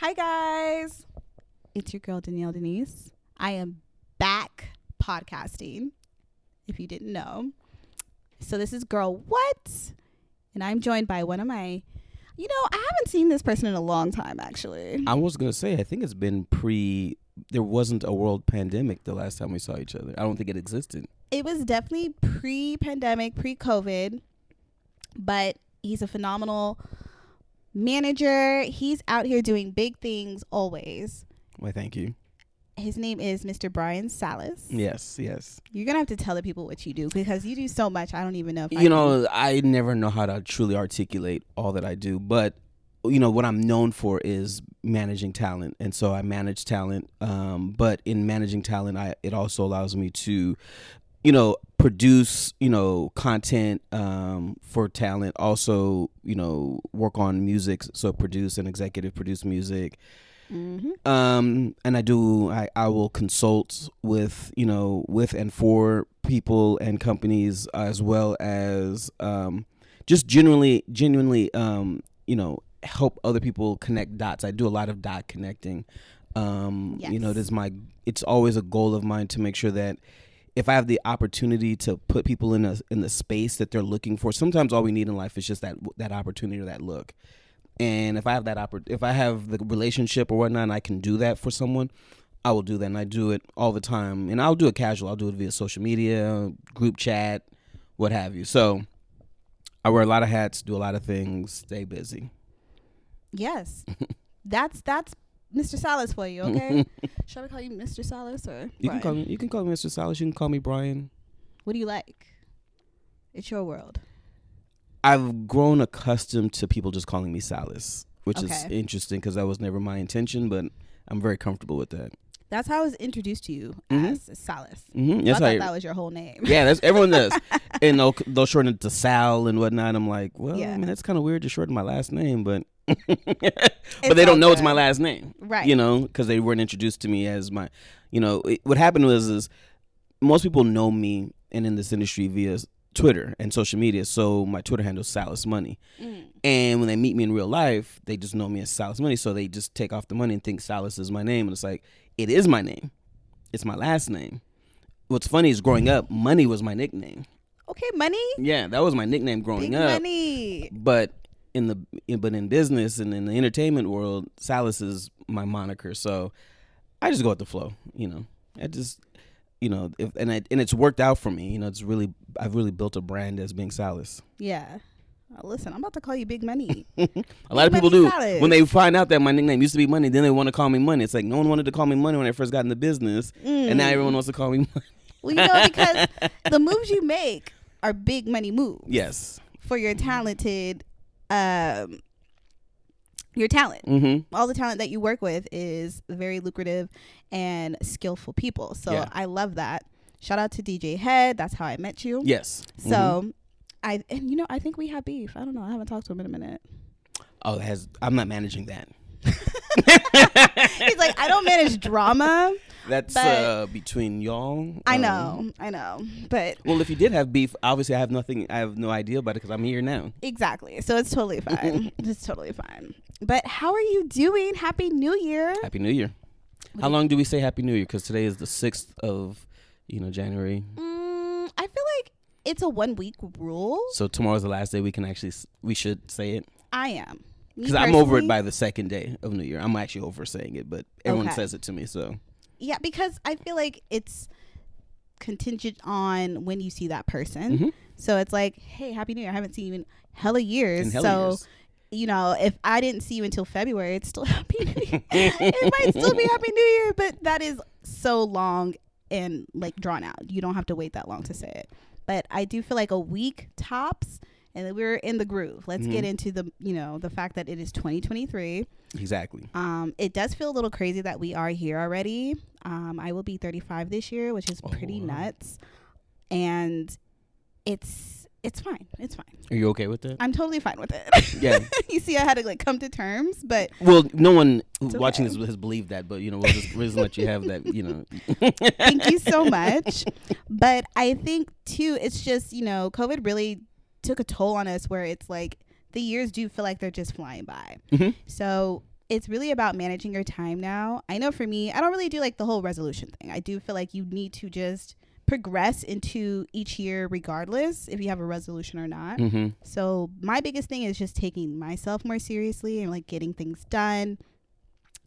Hi guys, it's your girl Danielle Denise. I am back podcasting, if you didn't know. So this is Girl What? And I'm joined by one of my, I haven't seen this person in a long time actually. I was going to say, I think it's been there wasn't a world pandemic the last time we saw each other. I don't think it existed. It was definitely pre-pandemic, pre-COVID, but he's a phenomenal manager. He's out here doing big things always. Why, thank you. His name is Mr. Bryan Sallis. Yes. You're going to have to tell the people what you do because you do so much. I don't even know if I never know how to truly articulate all that I do. But, what I'm known for is managing talent. And so I manage talent. But in managing talent, it also allows me to, produce, content for talent. Also, work on music. So produce and executive produce music. Mm-hmm. And I will consult with and for people and companies, as well as just genuinely help other people connect dots. I do a lot of dot connecting. Yes. It's always a goal of mine to make sure that if I have the opportunity to put people in the space that they're looking for, sometimes all we need in life is just that opportunity or that look. And if I have if I have the relationship or whatnot, and I can do that for someone, I will do that. And I do it all the time. And I'll do it casual. I'll do it via social media, group chat, what have you. So I wear a lot of hats, do a lot of things, stay busy. Yes. That's Mr. Sallis for you, okay? Shall I call you Mr. Sallis or You Bryan? can call me Mr. Sallis. You can call me Bryan. What do you like? It's your world. I've grown accustomed to people just calling me Sallis, which is Okay. interesting because that was never my intention, but I'm very comfortable with that. That's how I was introduced to you Mhm. as Sallis. Mm-hmm. So Yes, I thought that was your whole name. Yeah, that's everyone does, and they'll shorten it to Sal and whatnot. I'm like, well, Yeah. I mean, that's kind of weird to shorten my last name, but It's but they all don't know it's good. my last name, Right. Because they weren't introduced to me as my, what happened is most people know me and in this industry via Twitter and social media. So my Twitter handle is Sallis Money. Mm. And when they meet me in real life, they just know me as Sallis Money. So they just take off the money and think Sallis is my name. And it's like, it is my name. It's my last name. What's funny is growing up, Money was my nickname. Okay, money? Yeah, that was my nickname growing Big up. money. But in business and in the entertainment world, Sallis is my moniker. So I just go with the flow. I just and it's worked out for me. I've really built a brand as being Sallis. Yeah. Listen, I'm about to call you Big Money. A lot of people Money do. Sallis. When they find out that my nickname used to be Money, then they want to call me Money. It's like no one wanted to call me Money when I first got into business, and now everyone wants to call me Money. Well, because the moves you make are big money moves. Yes. For your talented, your talent. Mm-hmm. All the talent that you work with is very lucrative and skillful people. So Yeah. I love that. Shout out to DJ Head. That's how I met you. Yes. So I think we have beef. I don't know. I haven't talked to him in a minute. Oh, I'm not managing that. He's like, I don't manage drama. That's But- between y'all. I know. But Well, if you did have beef, obviously I have no idea about it because I'm here now. exactly. So it's totally fine. It's totally fine. But how are you doing? Happy New Year. Happy New Year. How long do we say Happy New Year? Because today is the 6th of, January. I feel like it's a 1 week rule. So tomorrow's the last day we should say it. I am. Me Because I'm over it personally- by the second day of New Year. I'm actually over saying it, but everyone Okay. says it to me. So Yeah, because I feel like it's contingent on when you see that person. Mhm. So it's like, hey, Happy New Year. I haven't seen you in hella years. In hella so, years. If I didn't see you until February, it's still Happy New Year. It might still be Happy New Year, but that is so long and like drawn out. You don't have to wait that long to say it. But I do feel like a week tops, and then we're in the groove. Let's get into the fact that it is 2023. Exactly. It does feel a little crazy that we are here already. I will be 35 this year, which is pretty nuts. And it's fine. It's fine. Are you okay with that? I'm totally fine with it. Yeah. You see, I had to come to terms, but Well, no one It's watching okay. this has believed that, but we'll just let you have that. thank you so much. But I think too, it's just, COVID really took a toll on us where it's like the years do feel like they're just flying by. Mhm. So it's really about managing your time now. I know for me, I don't really do like the whole resolution thing. I do feel like you need to just progress into each year regardless if you have a resolution or not. Mm-hmm. So my biggest thing is just taking myself more seriously and like getting things done.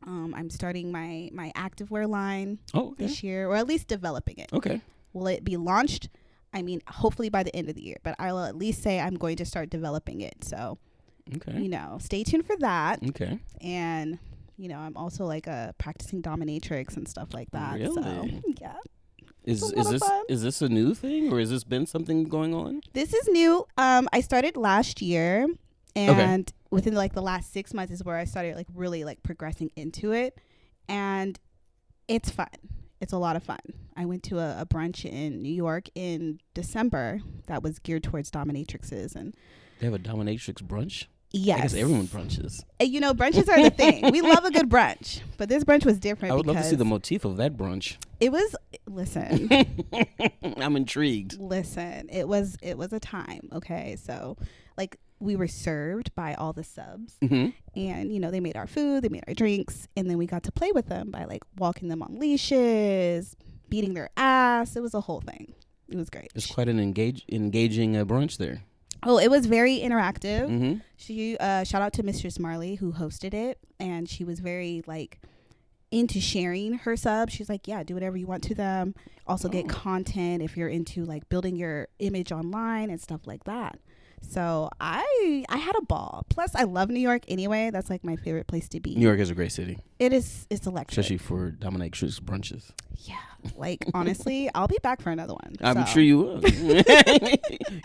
I'm starting my activewear line this year, or at least developing it. Okay. Will it be launched? I mean, hopefully by the end of the year, but I will at least say I'm going to start developing it. So, you know, stay tuned for that. Okay. And, you know, I'm also like practicing dominatrix and stuff like that. Really? So, yeah. Is this a new thing, or has this been something going on? This is new. I started last year, and within like the last 6 months is where I started like really like progressing into it, and it's fun. It's a lot of fun. I went to a brunch in New York in December that was geared towards dominatrixes, and they have a dominatrix brunch. Yes. I guess everyone brunches. You know, brunches are the thing. We love a good brunch, but this brunch was different. I would love to see the motif of that brunch. It was, listen. I'm intrigued. Listen, it was a time. Okay, so like we were served by all the subs, and you know they made our food, they made our drinks, and then we got to play with them by like walking them on leashes, beating their ass. It was a whole thing. It was great. It's quite an engaging brunch there. Oh, it was very interactive. She shout out to Mistress Marley who hosted it, and she was very like into sharing her subs. She's like, yeah, do whatever you want to them. Also get content if you're into like building your image online and stuff like that. So I had a ball. Plus, I love New York anyway. That's like my favorite place to be. New York is a great city. It's electric. Especially for dominatrix brunches. Yeah. Like, honestly, I'll be back for another one. I'm sure you will.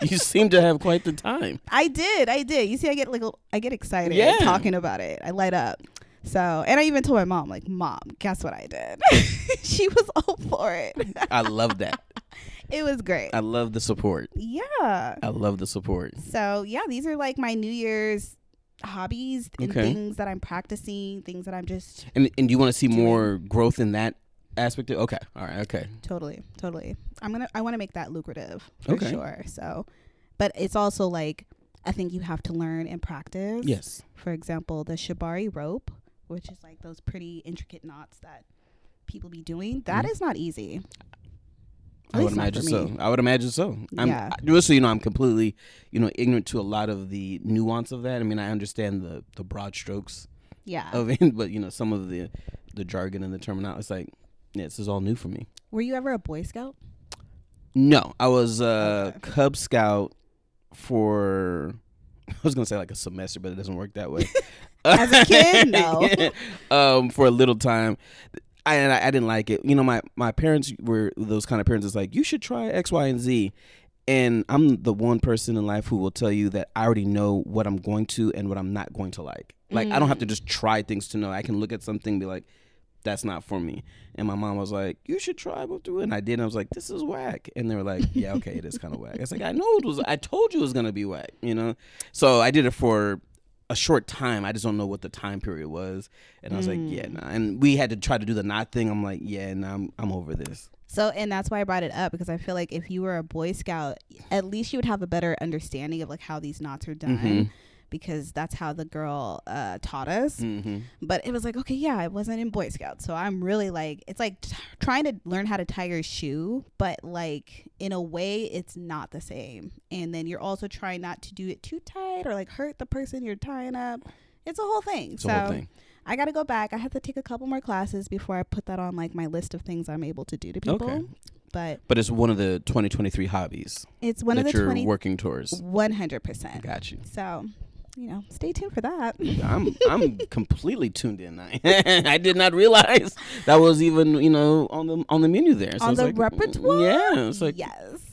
You seem to have quite the time. I did. You see, I get excited talking about it. I light up. So, and I even told my mom, like, Mom, guess what I did? She was all for it. I love that. It was great. I love the support. Yeah. I love the support. So, yeah, these are like my New Year's hobbies and things that I'm practicing, things that I'm just And do you want to see more growth in that aspect? Okay. All right. Okay. Totally. I want to make that lucrative for sure. So, but it's also like, I think you have to learn and practice. Yes. For example, the shibari rope, which is like those pretty intricate knots that people be doing. That is not easy. I would imagine so. Just so you know, I'm completely, ignorant to a lot of the nuance of that. I mean, I understand the broad strokes of it, but some of the jargon and the terminology, it's like, this is all new for me. Were you ever a Boy Scout? No, I was a Cub Scout for, I was going to say like a semester, but it doesn't work that way. As a kid? No. For a little time. I didn't like it. My parents were those kind of parents that's like, you should try X, Y, and Z. And I'm the one person in life who will tell you that I already know what I'm going to and what I'm not going to like. Like, I don't have to just try things to know. I can look at something and be like, that's not for me. And my mom was like, you should try both through it. And I did. And I was like, this is whack. And they were like, yeah, okay, it is kind of whack. It's like, I told you it was going to be whack, So I did it for a short time. I just don't know what the time period was. And I was like, yeah, nah. And we had to try to do the knot thing. I'm like, yeah, nah, I'm over this. So, and that's why I brought it up, because I feel like if you were a Boy Scout, at least you would have a better understanding of like how these knots are done, because that's how the girl taught us. But it was like, okay, yeah, I wasn't in Boy Scouts, so I'm really like, it's like trying to learn how to tie your shoe, but like in a way it's not the same. And then you're also trying not to do it too tight or like hurt the person you're tying up. It's a whole thing. I got to go back. I have to take a couple more classes before I put that on like my list of things I'm able to do to people. Okay. But it's one of the 2023 hobbies. It's one of the you're working towards. 100%. Got you. So, stay tuned for that. I'm completely tuned in. I did not realize that was even on the menu there. So on the repertoire. Yeah. It's like, yes.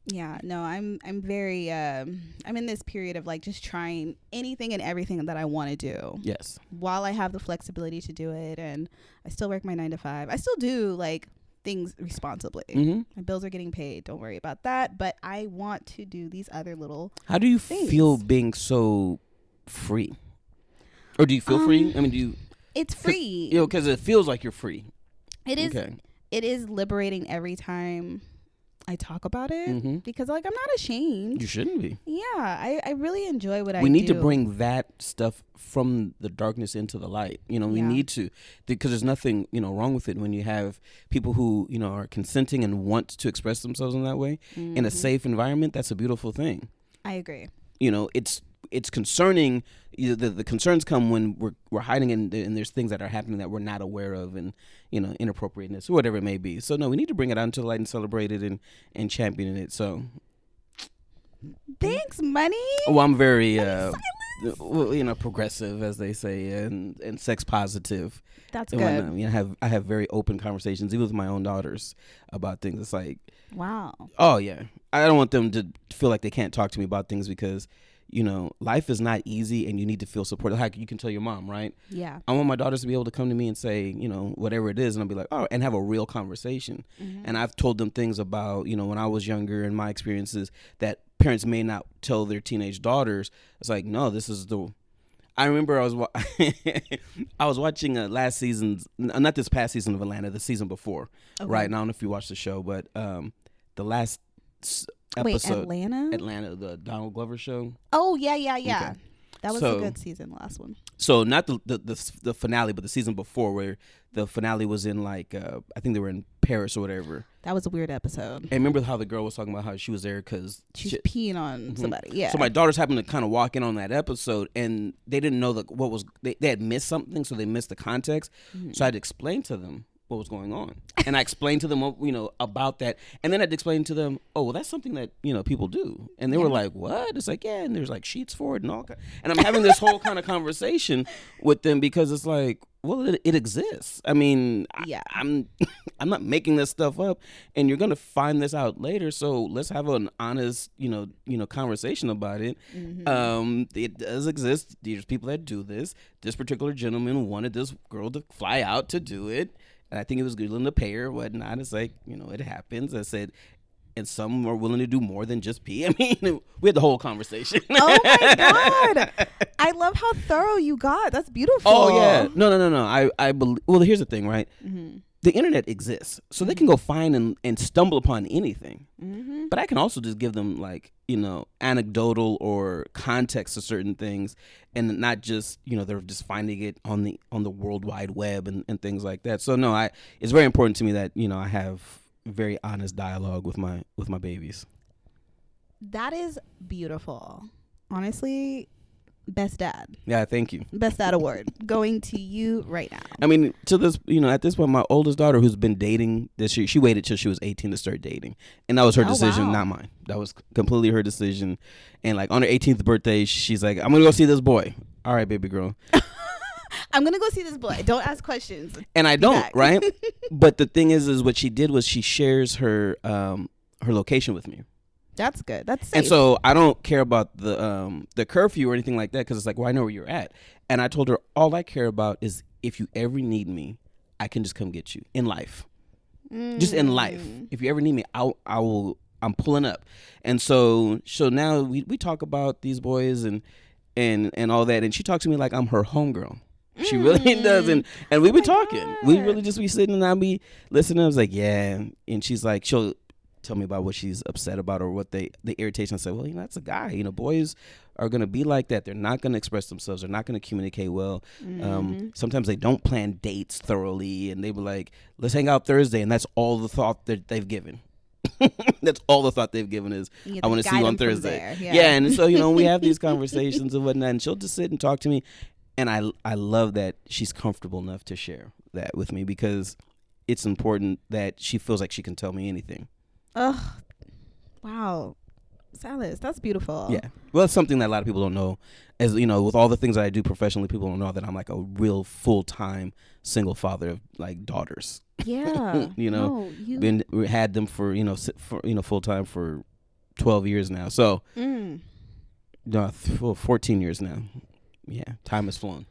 Yeah, no, I'm very I'm in this period of like just trying anything and everything that I want to do. Yes. While I have the flexibility to do it, and I still work my 9 to 5. I still do like things responsibly. My bills are getting paid. Don't worry about that. But I want to do these other little How do you things. feel being so free? Or do you feel free? I mean, do you? It's free. Because it feels like you're free. It is. Okay. It is liberating every time I talk about it Mm-hmm. because like I'm not ashamed. You shouldn't be. Yeah, I really enjoy what I do. We need to bring that stuff from the darkness into the light. You know, we Yeah. need to, because there's nothing, you know, wrong with it when you have people who, you know, are consenting and want to express themselves in that way in a safe environment. That's a beautiful thing. I agree. You know, it's concerning. You know, the concerns come when we're hiding and there's things that are happening that we're not aware of, and you know, inappropriateness or whatever it may be. So no, we need to bring it out into the light and celebrate it and champion it. So Thanks, Money. well, I'm very well, you know, progressive, as they say, and sex positive. That's And good. when, you know, I have very open conversations, even with my own daughters, about things. It's like, Wow. oh yeah, I don't want them to feel like they can't talk to me about things, because you know, life is not easy and you need to feel supported. Like you can tell your mom, right? Yeah. I want my daughters to be able to come to me and say, you know, whatever it is, and I'll be like, oh, and have a real conversation. And I've told them things about, you know, when I was younger and my experiences that parents may not tell their teenage daughters. It's like, no, this is the. I remember I was watching last season's, not this past season of Atlanta, the season before, right? And I don't know if you watched the show, but the last episode. Wait, Atlanta, the Donald Glover show. Oh yeah. Okay. That was So- a good season, the last one. So not the finale, but the season before, where the finale was in like I think they were in Paris or whatever. That was a weird episode. And remember how the girl was talking about how she was there because She's peeing on somebody. Yeah. So my daughters happened to kind of walk in on that episode, and they didn't know what was they had missed something, so they missed the context. So I had to explain to them what was going on, and I explained to them you know, about that, and then I'd explain to them, oh well, that's something that, you know, people do, and they were like, what? It's like, yeah, and there's like sheets for it and all, and I'm having this whole kind of conversation with them, because it's like, well, it exists. I mean, Yeah. I'm not making this stuff up, and you're gonna find this out later. So let's have an honest, you know, conversation about it. It does exist. There's people that do this. This particular gentleman wanted this girl to fly out to do it, and I think it was willing to pay her, whatnot. It's like, you know, it happens. I said, and some are willing to do more than just pee. I mean, we had the whole conversation. Oh my God. I love how thorough you got. That's beautiful. Oh yeah, no. I believe. Well, here's the thing, right? The internet exists, so they can go find and stumble upon anything. But I can also just give them, like, you know, anecdotal or context to certain things, and not just, you know, they're just finding it on the World Wide Web and things like that. So no, it's very important to me that, you know, I have very honest dialogue with my babies. That is beautiful. Honestly, best dad. Yeah, thank you. Best dad award going to you right now. I mean, to this, you know, at this point, my oldest daughter, who's been dating this year, she waited till she was 18 to start dating, and that was her decision, wow. not mine. That was completely her decision. And like on her 18th birthday, she's like, "I'm gonna go see this boy." All right, baby girl. I'm gonna go see this boy. Don't ask questions. And I don't, back. right? But the thing is what she did was she shares her location with me. That's good. That's safe. And so I don't care about the curfew or anything like that, because it's like, well, I know where you're at. And I told her, all I care about is if you ever need me, I can just come get you in life. Just in life. If you ever need me, I will. I'm pulling up. And so now we talk about these boys and all that. And she talks to me like I'm her homegirl. She really does. And we be talking. God. We really just be sitting and I'll be listening. I was like, yeah. And she's like, she'll tell me about what she's upset about or what the irritation. I said, well, you know, that's a guy. You know, boys are going to be like that. They're not going to express themselves. They're not going to communicate well. Sometimes they don't plan dates thoroughly, and they be like, let's hang out Thursday. And that's all the thought that they've given. That's all the thought they've given is, I want to see you on Thursday. Yeah. And so, you know, we have these conversations and whatnot, and she'll just sit and talk to me. And I love that she's comfortable enough to share that with me, because it's important that she feels like she can tell me anything. Oh, wow. Sallis, that's beautiful. Yeah. Well, it's something that a lot of people don't know. As you know, with all the things that I do professionally, people don't know that I'm like a real full-time single father of like daughters. Yeah. You know, we had them for full-time for 12 years now. So, 14 years now. Yeah, time has flown.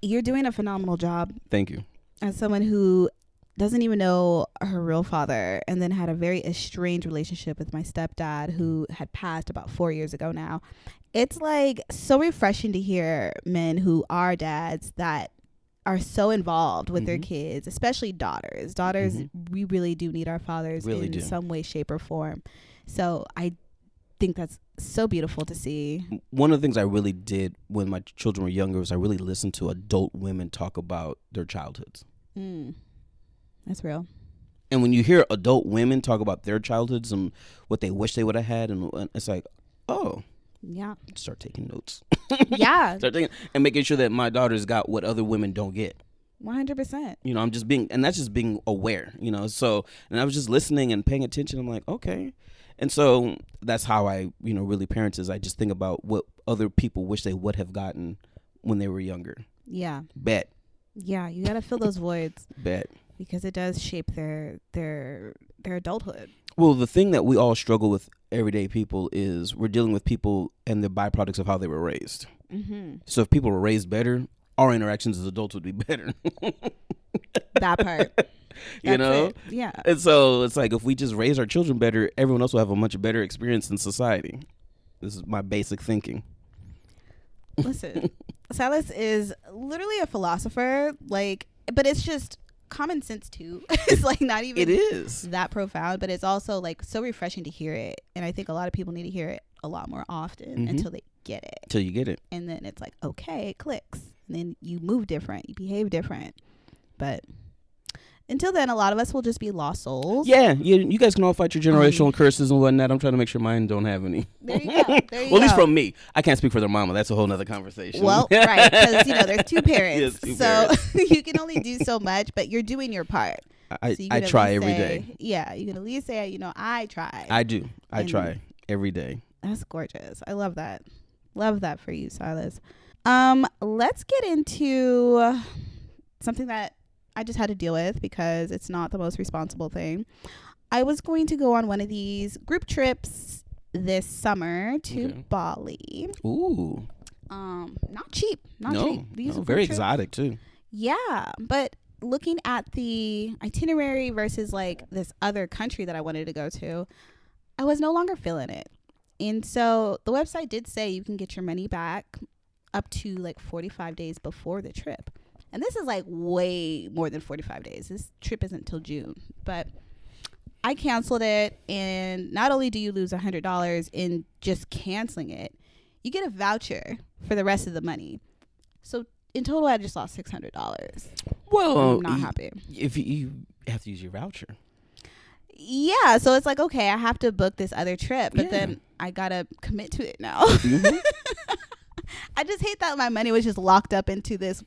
You're doing a phenomenal job. Thank you. As someone who doesn't even know her real father, and then had a very estranged relationship with my stepdad, who had passed about 4 years ago now. It's like so refreshing to hear men who are dads that are so involved with their kids, especially daughters. We really do need our fathers in some way, shape, or form. So I think that's so beautiful to see. One of the things I really did when my children were younger was I really listened to adult women talk about their childhoods. That's real. And when you hear adult women talk about their childhoods and what they wish they would have had, and it's like, oh, yeah, start taking notes. Yeah. And making sure that my daughter's got what other women don't get. 100%. You know, I'm just being, and that's just being aware, you know. So, and I was just listening and paying attention. I'm like, okay. And so that's how I, you know, really parent is I just think about what other people wish they would have gotten when they were younger. Yeah. Bet. Yeah, you got to fill those voids. Bet. Because it does shape their adulthood. Well, the thing that we all struggle with everyday people is we're dealing with people and the byproducts of how they were raised. So if people were raised better, our interactions as adults would be better. That part. You know? Yeah. And so it's like if we just raise our children better, everyone else will have a much better experience in society. This is my basic thinking. Listen, Sallis is literally a philosopher, but it's just common sense too. It's like not even it is that profound, but it's also like so refreshing to hear it. And I think a lot of people need to hear it a lot more often until they get it. Till you get it. And then it's like, okay, it clicks. And then you move different, you behave different. But until then, a lot of us will just be lost souls. Yeah, you guys can all fight your generational curses and whatnot. I'm trying to make sure mine don't have any. There you go. Well, at least from me. I can't speak for their mama. That's a whole nother conversation. Well, right, because there's two parents, yes, so you can only do so much, but you're doing your part. I try every day. Yeah, you can at least say, I try. I do. I try every day. That's gorgeous. I love that. Love that for you, Silas. Let's get into something that I just had to deal with because it's not the most responsible thing. I was going to go on one of these group trips this summer to Bali. Ooh. Not cheap. Not cheap. These are very exotic too. Yeah, but looking at the itinerary versus like this other country that I wanted to go to, I was no longer feeling it. And so the website did say you can get your money back up to like 45 days before the trip. And this is like way more than 45 days. This trip isn't till June. But I canceled it. And not only do you lose $100 in just canceling it, you get a voucher for the rest of the money. So in total, I just lost $600. Well, I'm not happy. If you have to use your voucher. Yeah. So it's like, okay, I have to book this other trip. But then I got to commit to it now. I just hate that my money was just locked up into this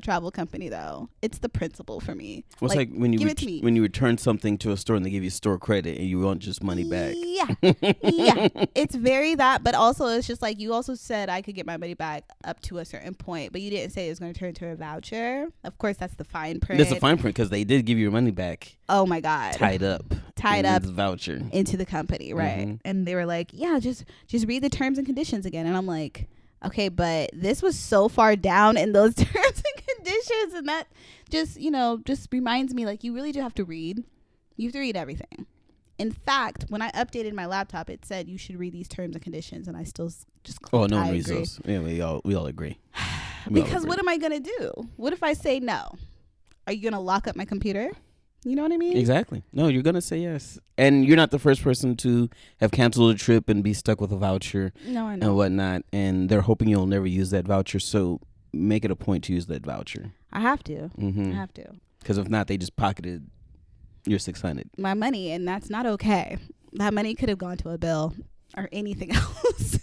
travel company, though. It's the principle for me. Well, it's like when you return something to a store and they give you store credit and you want just money back. Yeah. Yeah. It's very that, but also it's just like you also said I could get my money back up to a certain point, but you didn't say it was going to turn into a voucher. Of course, that's the fine print. That's the fine print because they did give you your money back. Oh, my God. Tied up voucher into the company, right? And they were like, yeah, just read the terms and conditions again. And I'm like, okay, but this was so far down in those terms and conditions, and that just reminds me, like, you really do have to read. You have to read everything. In fact, when I updated my laptop, it said you should read these terms and conditions, and I still just clicked, no one reads those. Yeah, we all agree. Because what am I gonna do? What if I say no? Are you gonna lock up my computer? You know what I mean? Exactly. No, you're going to say yes. And you're not the first person to have canceled a trip and be stuck with a voucher and whatnot. And they're hoping you'll never use that voucher. So make it a point to use that voucher. I have to. I have to. Because if not, they just pocketed your $600. My money. And that's not okay. That money could have gone to a bill or anything else.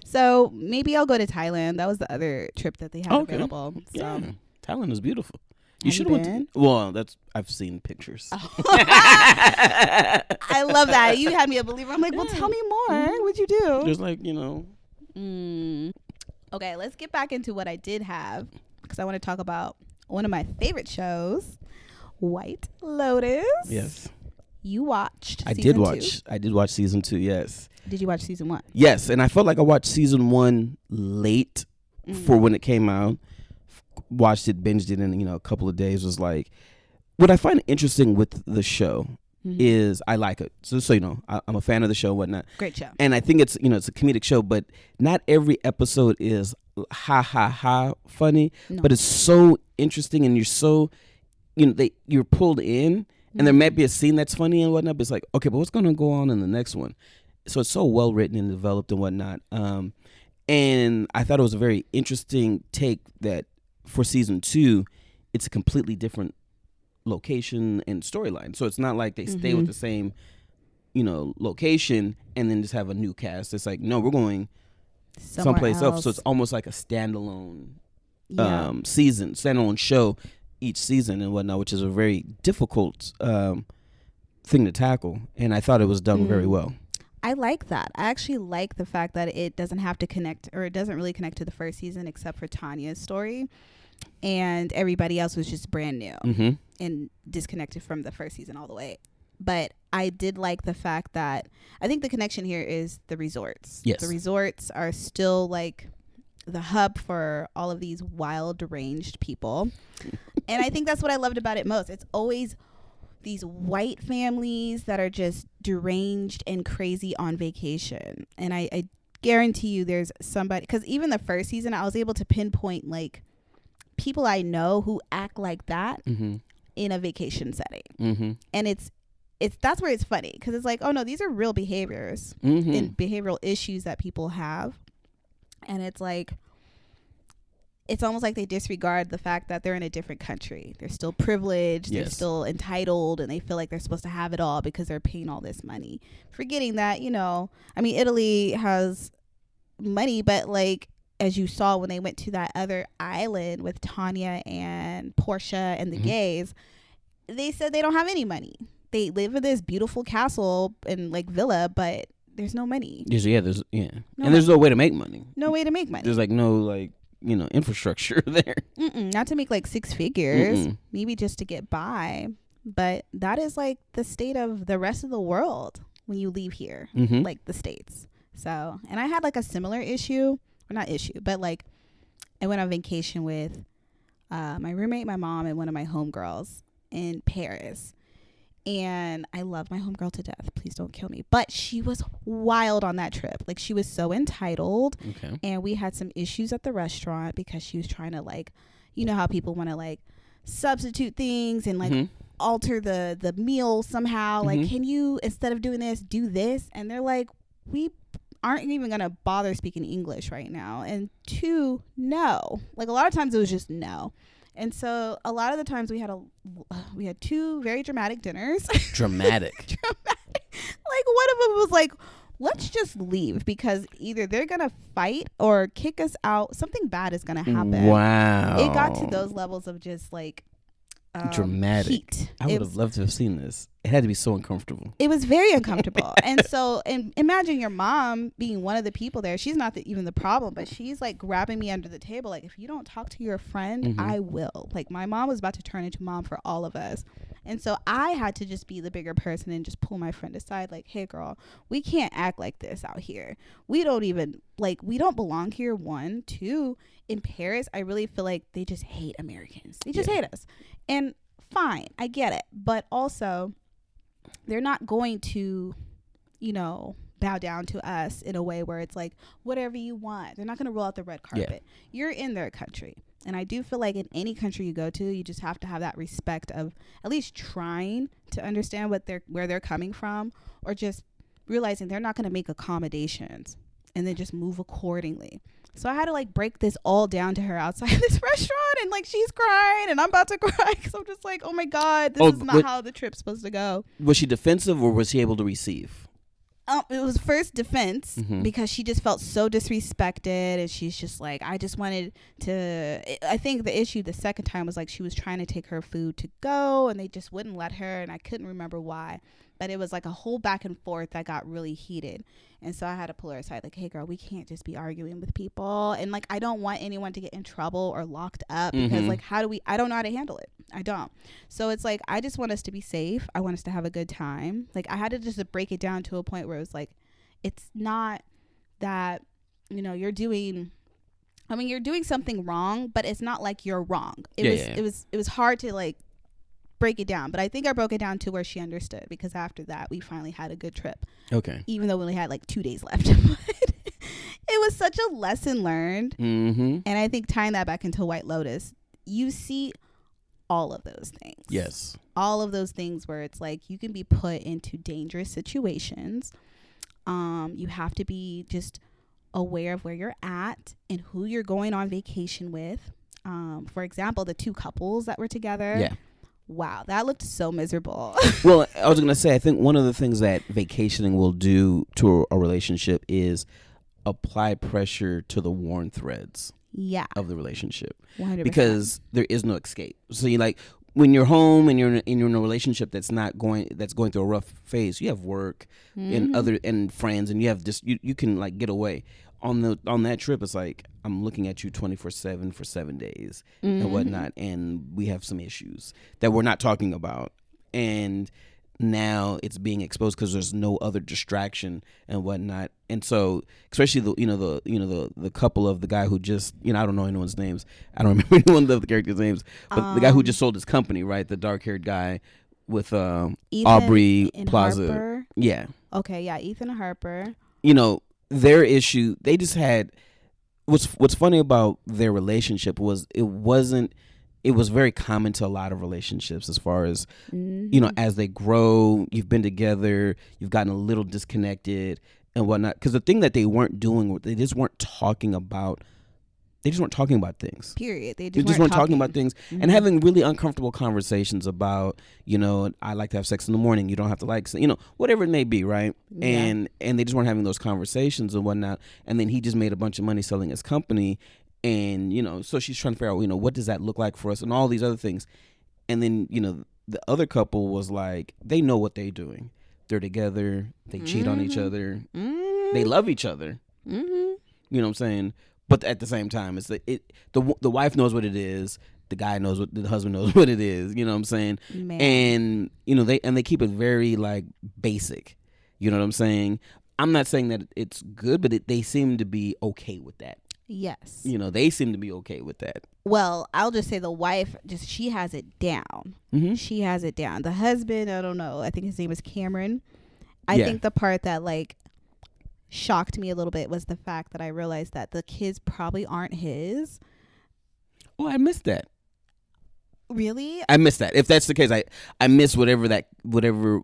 So maybe I'll go to Thailand. That was the other trip that they had available. So. Yeah. Thailand is beautiful. You should have went to, well, I've seen pictures. Oh. I love that. You had me a believer. I'm like, well, tell me more. What'd you do? There's like, Okay, let's get back into what I did have because I want to talk about one of my favorite shows, White Lotus. Yes. You watched I did watch season 2, yes. Did you watch season 1? Yes, and I felt like I watched season 1 late for when it came out. Watched it, binged it in a couple of days. Was like, what I find interesting with the show is I like it. So I'm a fan of the show, whatnot. Great show. And I think it's it's a comedic show, but not every episode is ha ha ha funny, No. but it's so interesting, and you're so, you're pulled in, and there might be a scene that's funny and whatnot, but it's like, okay, but what's going to go on in the next one? So it's so well written and developed and whatnot. And I thought it was a very interesting take that for season 2, it's a completely different location and storyline. So it's not like they stay with the same, location and then just have a new cast. It's like, no, we're going someplace else. So it's almost like a standalone season, standalone show each season and whatnot, which is a very difficult thing to tackle. And I thought it was done very well. I like that. I actually like the fact that it doesn't have to connect, or it doesn't really connect to the first season except for Tanya's story. And everybody else was just brand new and disconnected from the first season all the way. But I did like the fact that I think the connection here is the resorts. Yes. The resorts are still like the hub for all of these wild, deranged people. And I think that's what I loved about it most. It's always these white families that are just deranged and crazy on vacation. And I guarantee you there's somebody, because even the first season, I was able to pinpoint like people I know who act like that in a vacation setting. And it's that's where it's funny, because it's like, oh no, these are real behaviors and behavioral issues that people have. And it's like, it's almost like they disregard the fact that they're in a different country. They're still privileged. They're still entitled, and they feel like they're supposed to have it all because they're paying all this money. Forgetting that, Italy has money, but like, as you saw when they went to that other island with Tanya and Portia and the gays, they said they don't have any money. They live in this beautiful castle and like villa, but there's no money. There's no way to make money. No way to make money. There's like no infrastructure there. Not to make like 6 figures, maybe just to get by. But that is like the state of the rest of the world when you leave here, like the States. So, and I had like a similar issue, or not issue, but like I went on vacation with my roommate, my mom, and one of my homegirls in Paris. And I love my homegirl to death. Please don't kill me. But she was wild on that trip. Like, she was so entitled. Okay. And we had some issues at the restaurant because she was trying to, like, you know how people want to, like, substitute things and, like, alter the meal somehow. Like, can you, instead of doing this, do this? And they're like, we aren't even going to bother speaking English right now. And 2, no. Like, a lot of times it was just no. And so a lot of the times we had 2 very dramatic dinners. Dramatic. Like, one of them was like, let's just leave, because either they're going to fight or kick us out. Something bad is going to happen. Wow. It got to those levels of just like dramatic. Heat. I would have loved to have seen this. It had to be so uncomfortable. It was very uncomfortable. and imagine your mom being one of the people there. She's not even the problem, but she's like grabbing me under the table. Like, if you don't talk to your friend, I will. Like, my mom was about to turn into mom for all of us. And so I had to just be the bigger person and just pull my friend aside. Like, hey girl, we can't act like this out here. We don't even, like, we don't belong here. 1, 2, in Paris, I really feel like they just hate Americans. They just hate us. And fine, I get it. But also, they're not going to, bow down to us in a way where it's like, whatever you want. They're not going to roll out the red carpet. You're in their country. And I do feel like in any country you go to, you just have to have that respect of at least trying to understand where they're coming from, or just realizing they're not going to make accommodations and then just move accordingly. So I had to like break this all down to her outside this restaurant, and like she's crying and I'm about to cry because I'm just like, oh my God, this is not how the trip's supposed to go. Was she defensive or was she able to receive? It was first defense because she just felt so disrespected, and she's just like, I just wanted to, I think the issue the second time was like she was trying to take her food to go and they just wouldn't let her, and I couldn't remember why, but it was like a whole back and forth that got really heated. And so I had to pull her aside, like, hey girl, we can't just be arguing with people, and like I don't want anyone to get in trouble or locked up because like I don't know how to handle it. I don't. So it's like, I just want us to be safe. I want us to have a good time. Like, I had to just break it down to a point where it was like, it's not that, you're doing something wrong, but it's not like you're wrong. It was hard to like break it down, but I think I broke it down to where she understood, because after that we finally had a good trip. Okay. Even though we only had like 2 days left. it was such a lesson learned. Mm-hmm. And I think tying that back into White Lotus, you see all of those things. Yes. All of those things where it's like you can be put into dangerous situations. You have to be just aware of where you're at and who you're going on vacation with. For example, the two couples that were together. Yeah. Wow, that looked so miserable. Well, I was going to say, I think one of the things that vacationing will do to a relationship is apply pressure to the worn threads of the relationship. 100%. Because there is no escape. So you like when you're home and you're in a relationship that's going through a rough phase, you have work and friends, and you have just you can like get away. On that trip, it's like I'm looking at you 24/7 for 7 days and whatnot, and we have some issues that we're not talking about, and now it's being exposed because there's no other distraction and whatnot. And so, especially the couple of the guy who just I don't know anyone's names. I don't remember anyone of the characters' names, but the guy who just sold his company, right? The dark-haired guy with Aubrey Plaza. Harper. Yeah. Okay. Yeah. Ethan and Harper. Their issue, they just had what's funny about their relationship was it was very common to a lot of relationships as far as as they grow, you've been together, you've gotten a little disconnected and whatnot, because the thing that they weren't doing, they just weren't talking about things. Period. They just weren't talking about things and having really uncomfortable conversations about, I like to have sex in the morning. You don't have to like, whatever it may be, right? Yeah. And they just weren't having those conversations and whatnot. And then he just made a bunch of money selling his company. And, so she's trying to figure out, what does that look like for us and all these other things. And then, the other couple was like, they know what they're doing. They're together. They cheat on each other. They love each other. You know what I'm saying? But at the same time, it's the wife knows what it is. The guy knows the husband knows what it is. You know what I'm saying? Man. And they keep it very like basic. You know what I'm saying? I'm not saying that it's good, but they seem to be okay with that. Yes. They seem to be okay with that. Well, I'll just say the wife she has it down. She has it down. The husband, I don't know. I think his name is Cameron. I think the part that like shocked me a little bit was the fact that I realized that the kids probably aren't his. Oh, I missed that. Really? I missed that. If that's the case, I missed whatever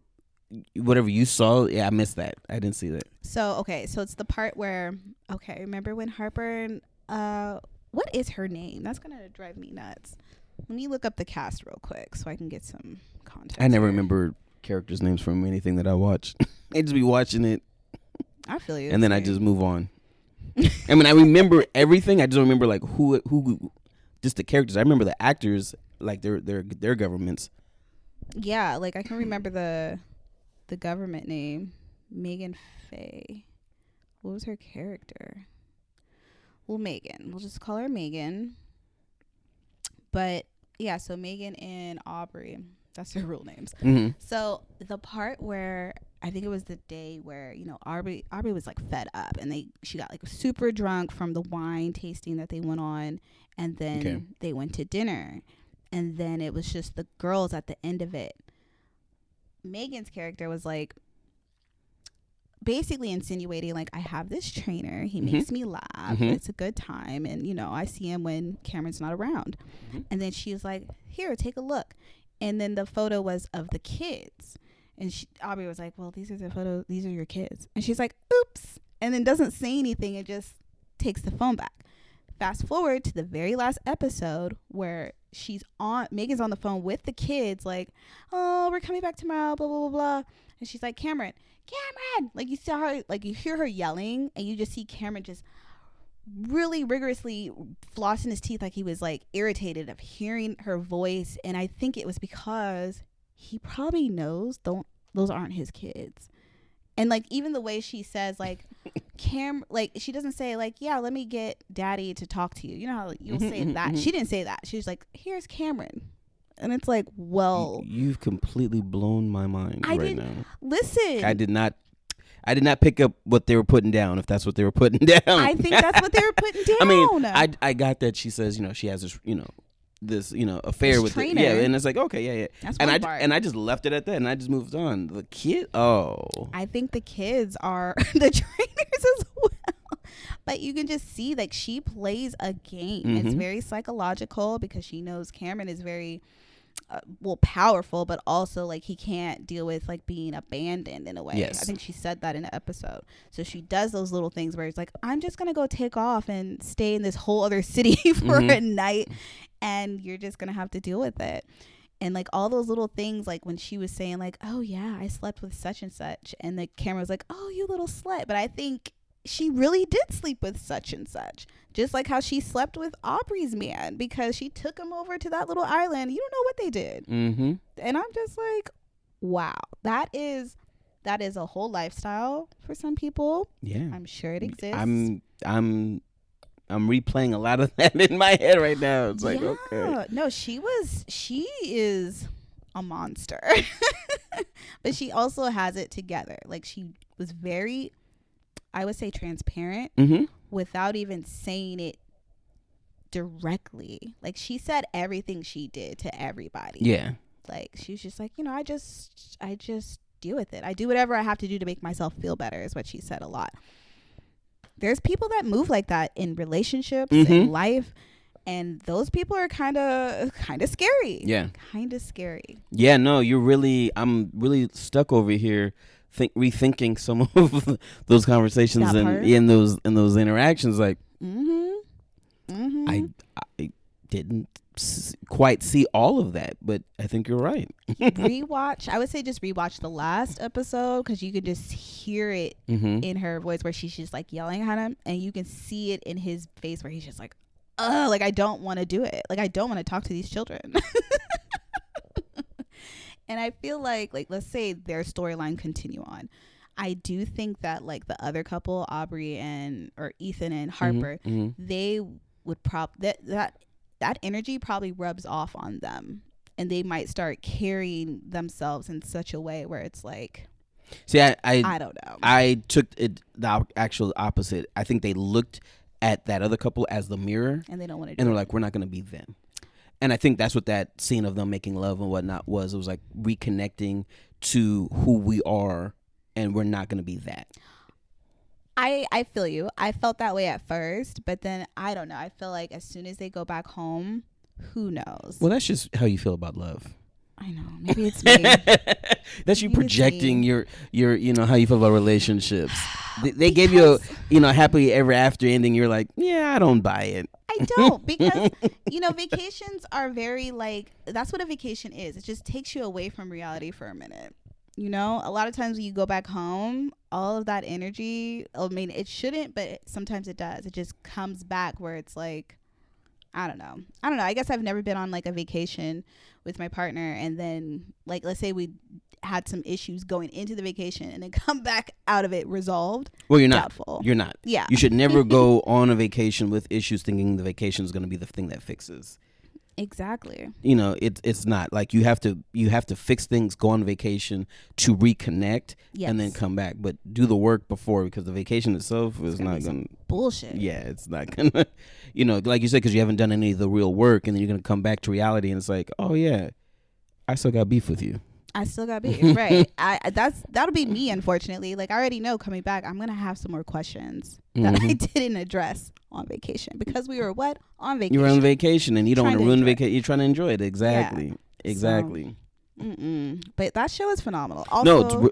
you saw. Yeah, I missed that. I didn't see that. So it's the part where remember when Harper and what is her name? That's gonna drive me nuts. Let me look up the cast real quick so I can get some context. I never remember characters' names from anything that I watch. I just be watching it. I feel you. And then I just move on. I mean, I remember everything. I just don't remember like who just the characters. I remember the actors, like their governments. Yeah, like I can remember the government name, Megan Faye. What was her character? Well, Megan. We'll just call her Megan. But yeah, so Megan and Aubrey. That's their real names. So the part where I think it was the day where Aubrey was like fed up, and she got like super drunk from the wine tasting that they went on, and then they went to dinner, and then it was just the girls at the end of it. Megan's character was like basically insinuating like, I have this trainer, he makes me laugh, it's a good time, and I see him when Cameron's not around. And then she was like, here, take a look. And then the photo was of the kids. And Aubrey was like, well, these are your kids. And she's like, oops. And then doesn't say anything. It just takes the phone back. Fast forward to the very last episode where Megan's on the phone with the kids, like, oh, we're coming back tomorrow, blah, blah, blah, blah. And she's like, Cameron. Like you saw her, like you hear her yelling, and you just see Cameron just really rigorously flossing his teeth, like he was like irritated of hearing her voice. And I think it was because he probably knows those aren't his kids. And like even the way she says like like she doesn't say like, yeah, let me get daddy to talk to you. You know how you'll say that. She didn't say that. She's like, here's Cameron. And it's like, well, you've completely blown my mind now. Listen, I did not pick up what they were putting down, if that's what they were putting down. I think that's what they were putting down. I mean, I got that she says, she has this, affair with trainer. And it's like, okay, yeah. That's and one part. And I just left it at that, and I just moved on. The kid, I think the kids are the trainers as well. But you can just see like she plays a game. It's very psychological because she knows Cameron is very powerful, but also like he can't deal with like being abandoned in a way. Yes. I think she said that in an episode. So she does those little things where it's like, I'm just gonna go take off and stay in this whole other city for a night, and you're just gonna have to deal with it. And like all those little things, like when she was saying like, oh yeah, I slept with such and such, and the camera was like, oh, you little slut. But I think she really did sleep with such and such, just like how she slept with Aubrey's man, because she took him over to that little island. You don't know what they did. And I'm just like, wow, that is a whole lifestyle for some people. Yeah, I'm sure it exists. I'm replaying a lot of that in my head right now. It's like, okay, no, she is a monster. But she also has it together. Like she was very, I would say, transparent without even saying it directly. Like she said everything she did to everybody. Yeah. Like she was just like, I just deal with it. I do whatever I have to do to make myself feel better, is what she said a lot. There's people that move like that in relationships, in life, and those people are kind of scary. Yeah. Kind of scary. Yeah, no, I'm really stuck over here rethinking some of those conversations and in those interactions. Like, I didn't quite see all of that, but I think you're right. I would say just rewatch the last episode, because you could just hear it in her voice where she's just like yelling at him, and you can see it in his face where he's just like, like I don't want to do it. Like I don't want to talk to these children. And I feel like let's say their storyline continue on. I do think that like the other couple, Aubrey or Ethan and Harper, they would that energy probably rubs off on them, and they might start carrying themselves in such a way where it's like, see, I don't know. I took it the actual opposite. I think they looked at that other couple as the mirror, and they don't want to. And they're like, we're not going to be them. And I think that's what that scene of them making love and whatnot was. It was like reconnecting to who we are, and we're not going to be that. I feel you. I felt that way at first, but then I don't know. I feel like as soon as they go back home, who knows? Well, that's just how you feel about love. I know. Maybe it's me. That's you projecting your how you feel about relationships. They gave you a happily ever after ending. You're like, yeah, I don't buy it. I don't, because vacations are very like, that's what a vacation is. It just takes you away from reality for a minute. A lot of times when you go back home, all of that energy, I mean, it shouldn't, but sometimes it does. It just comes back where it's like, I don't know. I guess I've never been on like a vacation with my partner, and then like, let's say we had some issues going into the vacation and then come back out of it resolved. Well, you're not. Doubtful. You're not. Yeah. You should never go on a vacation with issues thinking the vacation is going to be the thing that fixes. Exactly. It's not. Like you have to fix things, go on vacation to reconnect, and then come back. But do the work before, because the vacation itself is not going to bullshit. Yeah, it's not going to, like you said, because you haven't done any of the real work, and then you're going to come back to reality, and it's like, oh yeah, I still got beef with you. I still got beef, right? That'll be me, unfortunately. Like I already know coming back, I'm gonna have some more questions that I didn't address on vacation, because we were on vacation. You were on vacation, and you don't want to ruin vacation. You're trying to enjoy it. Exactly. Exactly. But that show is phenomenal. Also,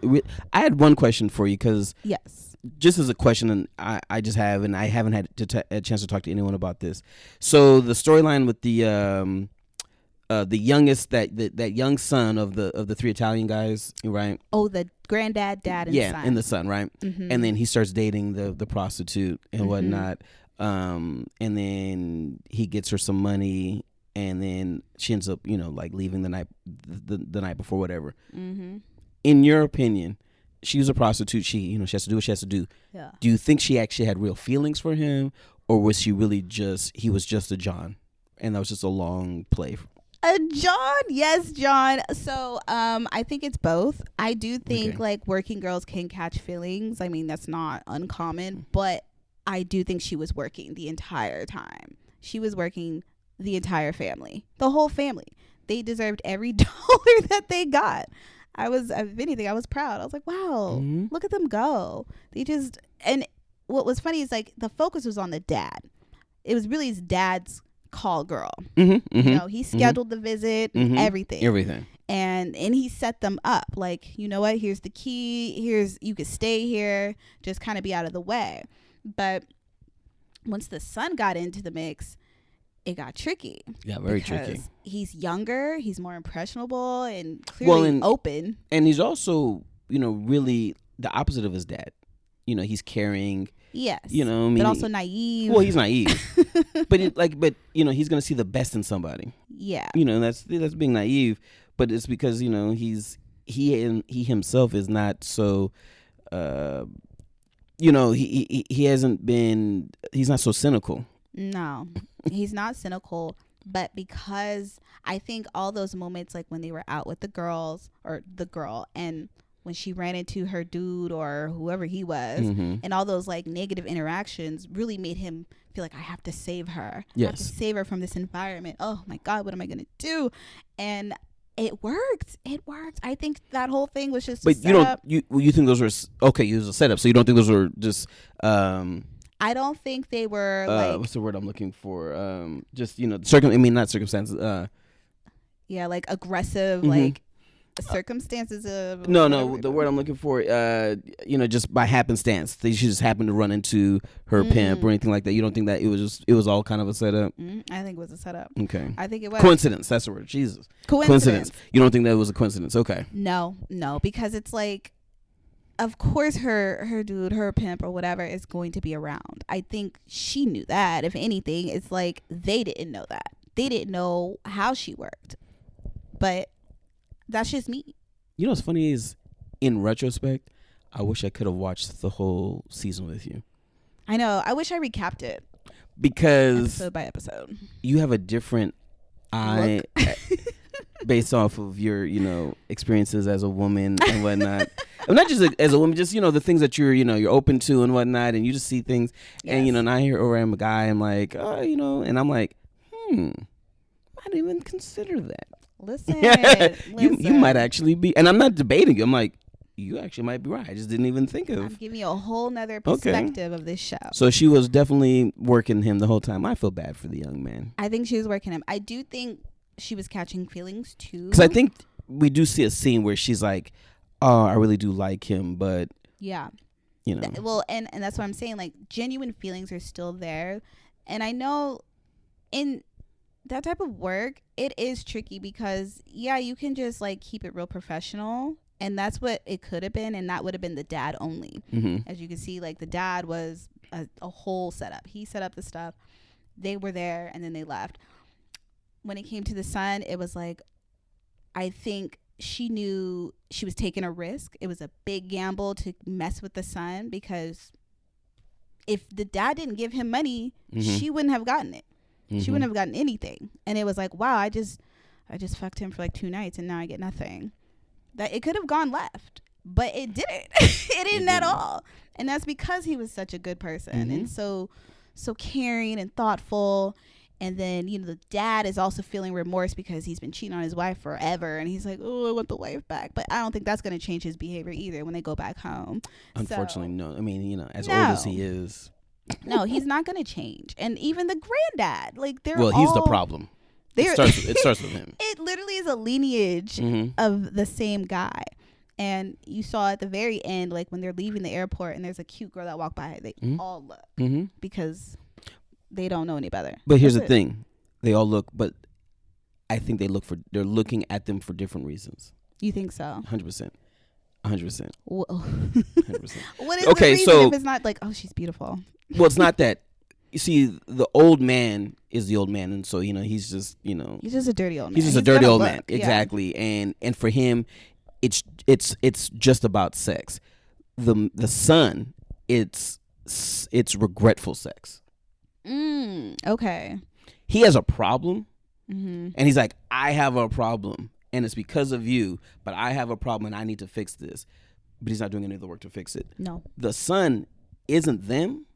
I had one question for you, because yes, just as a question, and I just have, and I haven't had a chance to talk to anyone about this. So the storyline with the youngest, that young son of the three Italian guys, right? Oh, the granddad, dad, and son. And the son, right? And then he starts dating the prostitute and whatnot. And then he gets her some money, and then she ends up, like leaving the night before, whatever. In your opinion, she was a prostitute. She has to do what she has to do. Yeah. Do you think she actually had real feelings for him, or was he was just a John, and that was just a long play? John, yes, John. So I think it's both. I do think like working girls can catch feelings. I mean, that's not uncommon, but I do think she was working the entire time. She was working the entire family, the whole family. They deserved every dollar that they got. If anything, I was proud. I was like, wow, look at them go. And what was funny is like the focus was on the dad. It was really his dad's call girl. He scheduled the visit, everything. And he set them up like, you know what, here's the key, you could stay here, just kind of be out of the way. But once the son got into the mix, it got tricky. Yeah, very tricky. He's younger, he's more impressionable, and clearly open. And he's also, really the opposite of his dad. He's caring. Yes. But also naive. Well, he's naive. but he's gonna see the best in somebody. Yeah. That's being naive. But it's because he himself is not so. He's not so cynical. No, he's not cynical. But because I think all those moments, like when they were out with the girls or the girl, and when she ran into her dude or whoever he was, and all those like negative interactions really made him feel like I have to save her. Yes. I have to save her from this environment. Oh my God, what am I going to do? And it worked. I think that whole thing was just But you think those were okay, it was a setup. So you don't think those were just I don't think they were like, what's the word I'm looking for? Not circumstances. like aggressive, like circumstances of no the word I'm looking for just by happenstance she just happened to run into her pimp or anything like that. You don't think that it was all kind of a setup? I think it was a setup. Okay. I think it was coincidence. That's the word. Jesus. Coincidence. You don't think that was a coincidence? Okay. No, because it's like, of course her dude, her pimp or whatever is going to be around. I think she knew that. If anything, it's like they didn't know that. They didn't know how she worked. But that's just me. What's funny is, in retrospect, I wish I could have watched the whole season with you. I know. I wish I recapped it. Because episode by episode. You have a different eye based off of your, experiences as a woman and whatnot. And not just as a woman, just, the things that you're open to and whatnot, and you just see things. Yes. And, now here or I'm a guy, I'm like, and I'm like, I didn't even consider that. Listen, you might actually be, and I'm not debating you. I'm like, you actually might be right. I just didn't even think of. I'm giving you a whole nother perspective of this show. So she was definitely working him the whole time. I feel bad for the young man. I think she was working him. I do think she was catching feelings too. Because I think we do see a scene where she's like, "Oh, I really do like him," but yeah, and that's what I'm saying. Like, genuine feelings are still there, and I know in that type of work, it is tricky because you can just like keep it real professional, and that's what it could have been, and that would have been the dad only. As you can see, like the dad was a whole setup. He set up the stuff, they were there, and then they left. When it came to the son, it was like, I think she knew she was taking a risk. It was a big gamble to mess with the son, because if the dad didn't give him money, she wouldn't have gotten it. She wouldn't have gotten anything. And it was like, wow, I just fucked him for like 2 nights and now I get nothing. That it could have gone left, but it didn't. It didn't at all. And that's because he was such a good person and so caring and thoughtful. And then, the dad is also feeling remorse because he's been cheating on his wife forever. And he's like, oh, I want the wife back. But I don't think that's going to change his behavior either when they go back home. Unfortunately, no. I mean, as old as he is. No, he's not going to change. And even the granddad, like he's the problem. It starts with him. It literally is a lineage of the same guy. And you saw at the very end, like when they're leaving the airport and there's a cute girl that walked by, they all look because they don't know any better. But here's the thing. They all look, but I think they're looking at them for different reasons. You think so? 100%. 100%. Whoa. 100%. What is the reason if it's not like, oh, she's beautiful? Well, it's not that. You see, the old man is the old man, and so he's just he's just a dirty old man. He's just a dirty old man, exactly. And for him, it's just about sex. The son, it's regretful sex. Okay. He has a problem, and he's like, I have a problem, and it's because of you, but I have a problem, and I need to fix this. But he's not doing any of the work to fix it. No. The son isn't them.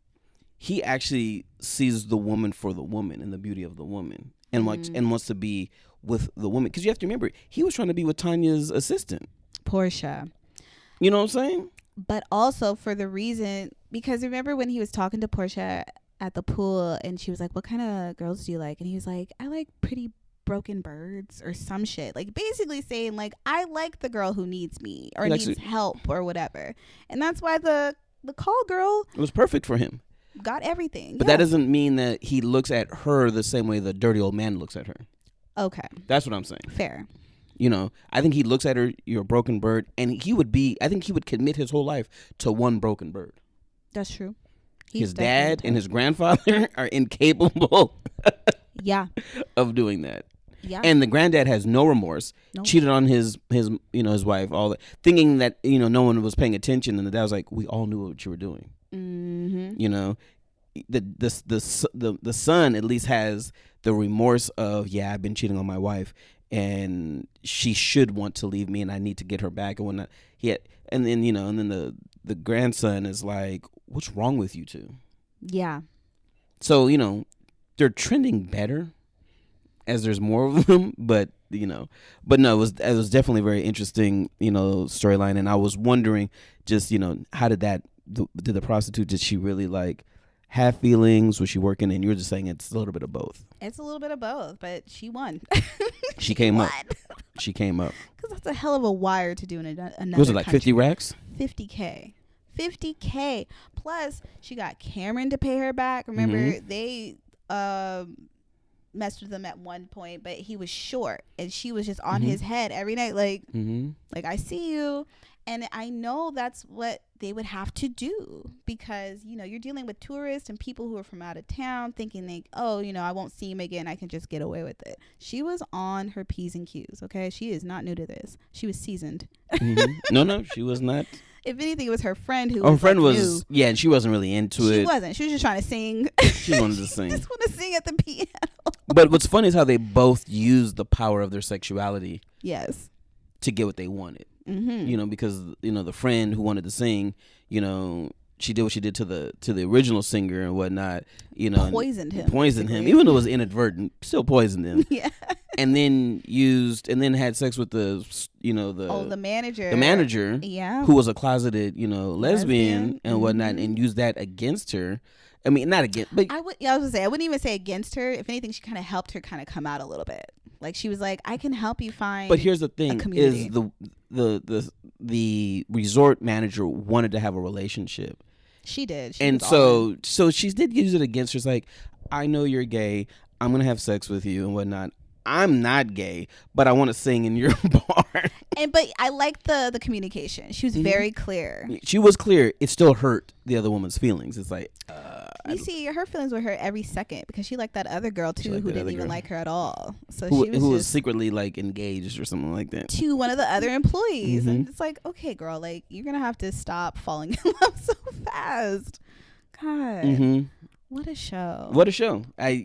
He actually sees the woman for the woman and the beauty of the woman and wants to be with the woman. Because you have to remember, he was trying to be with Tanya's assistant. Portia. You know what I'm saying? But also for the reason, Because remember when he was talking to Portia at the pool and she was like, what kind of girls do you like? And he was like, I like pretty broken birds or some shit. Like basically saying like, I like the girl who needs me or needs help or whatever. And that's why the call girl, it was perfect for him. Got everything. But that doesn't mean that he looks at her the same way the dirty old man looks at her. Okay. That's what I'm saying. Fair. You know, I think he looks at her, you're a broken bird, and I think he would commit his whole life to one broken bird. That's true. His dad and his grandfather are incapable of doing that. Yeah. And the granddad has no remorse. Nope. Cheated on his wife, all that, thinking that no one was paying attention, and the dad was like, "We all knew what you were doing." Mm-hmm. You know, the son at least has the remorse of, yeah, I've been cheating on my wife, and she should want to leave me, and I need to get her back and whatnot. And then the grandson is like, what's wrong with you two? Yeah. So they're trending better as there's more of them, but no, it was definitely a very interesting storyline, and I was wondering just how did the prostitute, did she really like have feelings? Was she working? And you were just saying it's a little bit of both. It's a little bit of both, but she won. She came up. She came up. Because that's a hell of a wire to do in another was it like country. 50 racks? 50K. Plus, she got Cameron to pay her back. Remember, they messed with him at one point, but he was short, and she was just on his head every night, like I see you. And I know that's what they would have to do because, you're dealing with tourists and people who are from out of town thinking I won't see him again. I can just get away with it. She was on her P's and Q's. Okay. She is not new to this. She was seasoned. No, she was not. If anything, it was her friend who was new. And she wasn't really into it. She wasn't. She was just trying to sing. She wanted to sing. Just want to sing at the piano. But what's funny is how they both used the power of their sexuality. Yes. To get what they wanted. Mm-hmm. Because the friend who wanted to sing, she did what she did to the original singer and whatnot. Poisoned him. Even though it was inadvertent, still poisoned him. Yeah. And then had sex with the manager. Yeah. Who was a closeted lesbian and whatnot, and used that against her. I mean, not against, but I was gonna say I wouldn't even say against her. If anything, she kind of helped her kind of come out a little bit. Like she was like, I can help you find. But here's the thing: is the resort manager wanted to have a relationship. She did, and so she did use it against her. It's like, I know you're gay. I'm gonna have sex with you and whatnot. I'm not gay, but I want to sing in your bar. But I like the communication. She was very clear. She was clear. It still hurt the other woman's feelings. It's like, you see, her feelings were hurt every second because she liked that other girl too, who didn't even like her at all. So who was secretly like engaged or something like that to one of the other employees, and it's like, okay, girl, like you're gonna have to stop falling in love so fast. God, what a show! What a show! I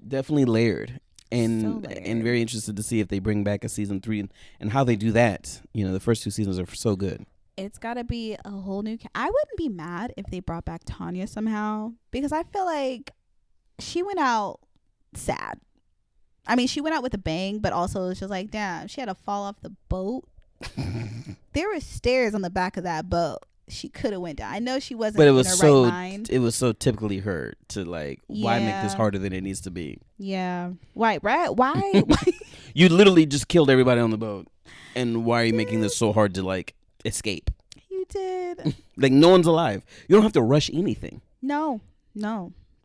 definitely layered. And very interested to see if they bring back a season 3 and how they do that. The first 2 seasons are so good. It's got to be a whole new. I wouldn't be mad if they brought back Tanya somehow because I feel like she went out sad. I mean, she went out with a bang, but also it's just like, damn, she had to fall off the boat. There were stairs on the back of that boat. She could have went down. I know she wasn't in her right mind. It was so typically her to like, why make this harder than it needs to be? Yeah. Why? Why? You literally just killed everybody on the boat. And why are you making this so hard to like escape? You did. Like no one's alive. You don't have to rush anything. No.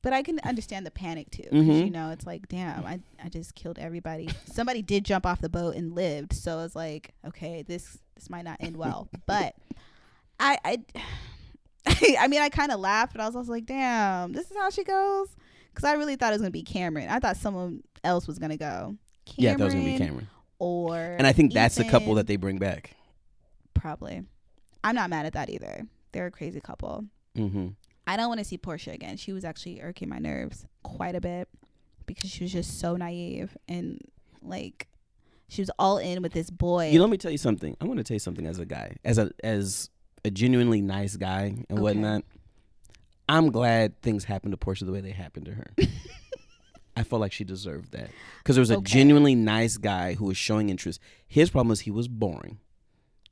But I can understand the panic too. Because, it's like, damn, I just killed everybody. Somebody did jump off the boat and lived. So it's like, okay, this might not end well. But I mean, I kind of laughed, but I was also like, damn, this is how she goes? Because I really thought it was going to be Cameron. I thought someone else was going to go. Yeah, I thought it was going to be Cameron. And I think that's the couple that they bring back. Probably. I'm not mad at that either. They're a crazy couple. I don't want to see Portia again. She was actually irking my nerves quite a bit because she was just so naive and like she was all in with this boy. Let me tell you something. I want to tell you something as a guy, as a genuinely nice guy and whatnot. I'm glad things happened to Portia the way they happened to her. I felt like she deserved that because there was a genuinely nice guy who was showing interest. His problem was he was boring.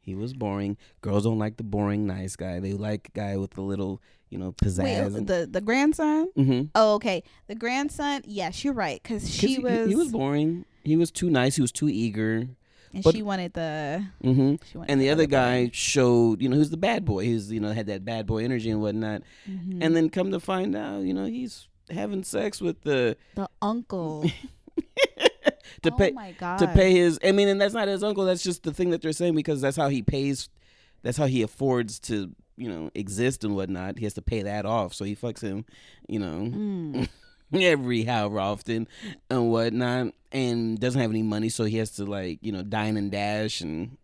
He was boring. Girls don't like the boring nice guy. They like a guy with a little, pizzazz. Wait, the grandson? Mm-hmm. Oh, okay. The grandson, yes, you're right. Because he was boring. He was too nice. He was too eager. And she wanted the... Mm-hmm. She wanted and the other guy boy. showed, who's the bad boy. He's, had that bad boy energy and whatnot. Mm-hmm. And then come to find out, he's having sex with the uncle. My God. To pay his... I mean, and that's not his uncle. That's just the thing that they're saying because that's how he pays... That's how he affords to, exist and whatnot. He has to pay that off. So he fucks him, every however often and whatnot, and doesn't have any money, so he has to dine and dash and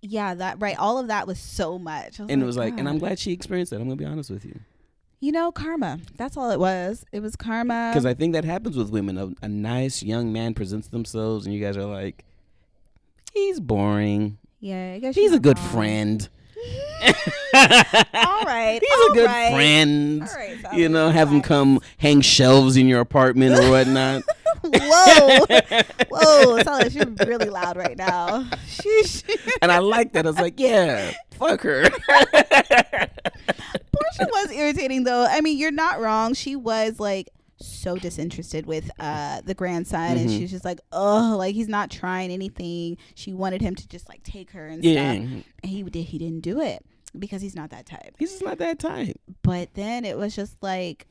that right. All of that was so much, and it was like, and I'm glad she experienced that. I'm gonna be honest with you. Karma. That's all it was. It was karma. Because I think that happens with women. A nice young man presents themselves, and you guys are like, he's boring. Yeah, I guess he's a good friend. All right, he's a good friend. All right, have him come hang shelves in your apartment or whatnot. Whoa, Sallis, you're really loud right now. Sheesh. And I like that. I was like, yeah, fuck her. Portia was irritating though. I mean, you're not wrong. She was like so disinterested with the grandson, and she's just like, he's not trying anything. She wanted him to just like take her and stuff, and he didn't do it because he's not that type. He's just not that type. But then it was just like,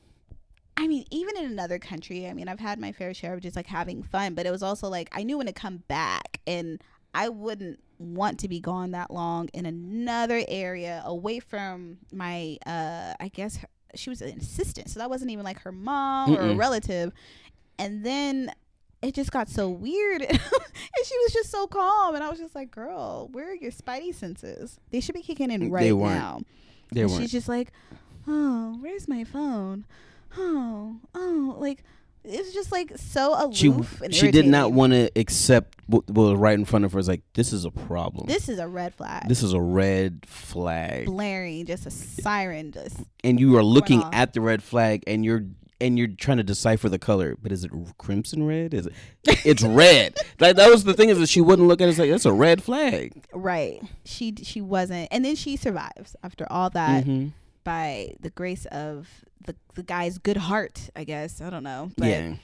I mean, even in another country, I mean, I've had my fair share of just like having fun, but it was also like I knew when to come back, and I wouldn't want to be gone that long in another area away from my I guess she was an assistant, so that wasn't even like her mom or a relative. And then it just got so weird and she was just so calm, and I was just like, girl, where are your spidey senses? They should be kicking in right now. They weren't. She's just like, oh, where's my phone? Oh, like it was just like so aloof and she irritating. did not want to accept what was right in front of her. It's like, this is a problem. This is a red flag. This is a red flag. Blaring, just a siren. And you are looking at the red flag, and you're trying to decipher the color. But is it crimson red? Is it? It's red. Like that was the thing, is that she wouldn't look at it. It's like, that's a red flag. Right. She wasn't, and then she survives after all that by the grace of the guy's good heart, I guess. I don't know. But,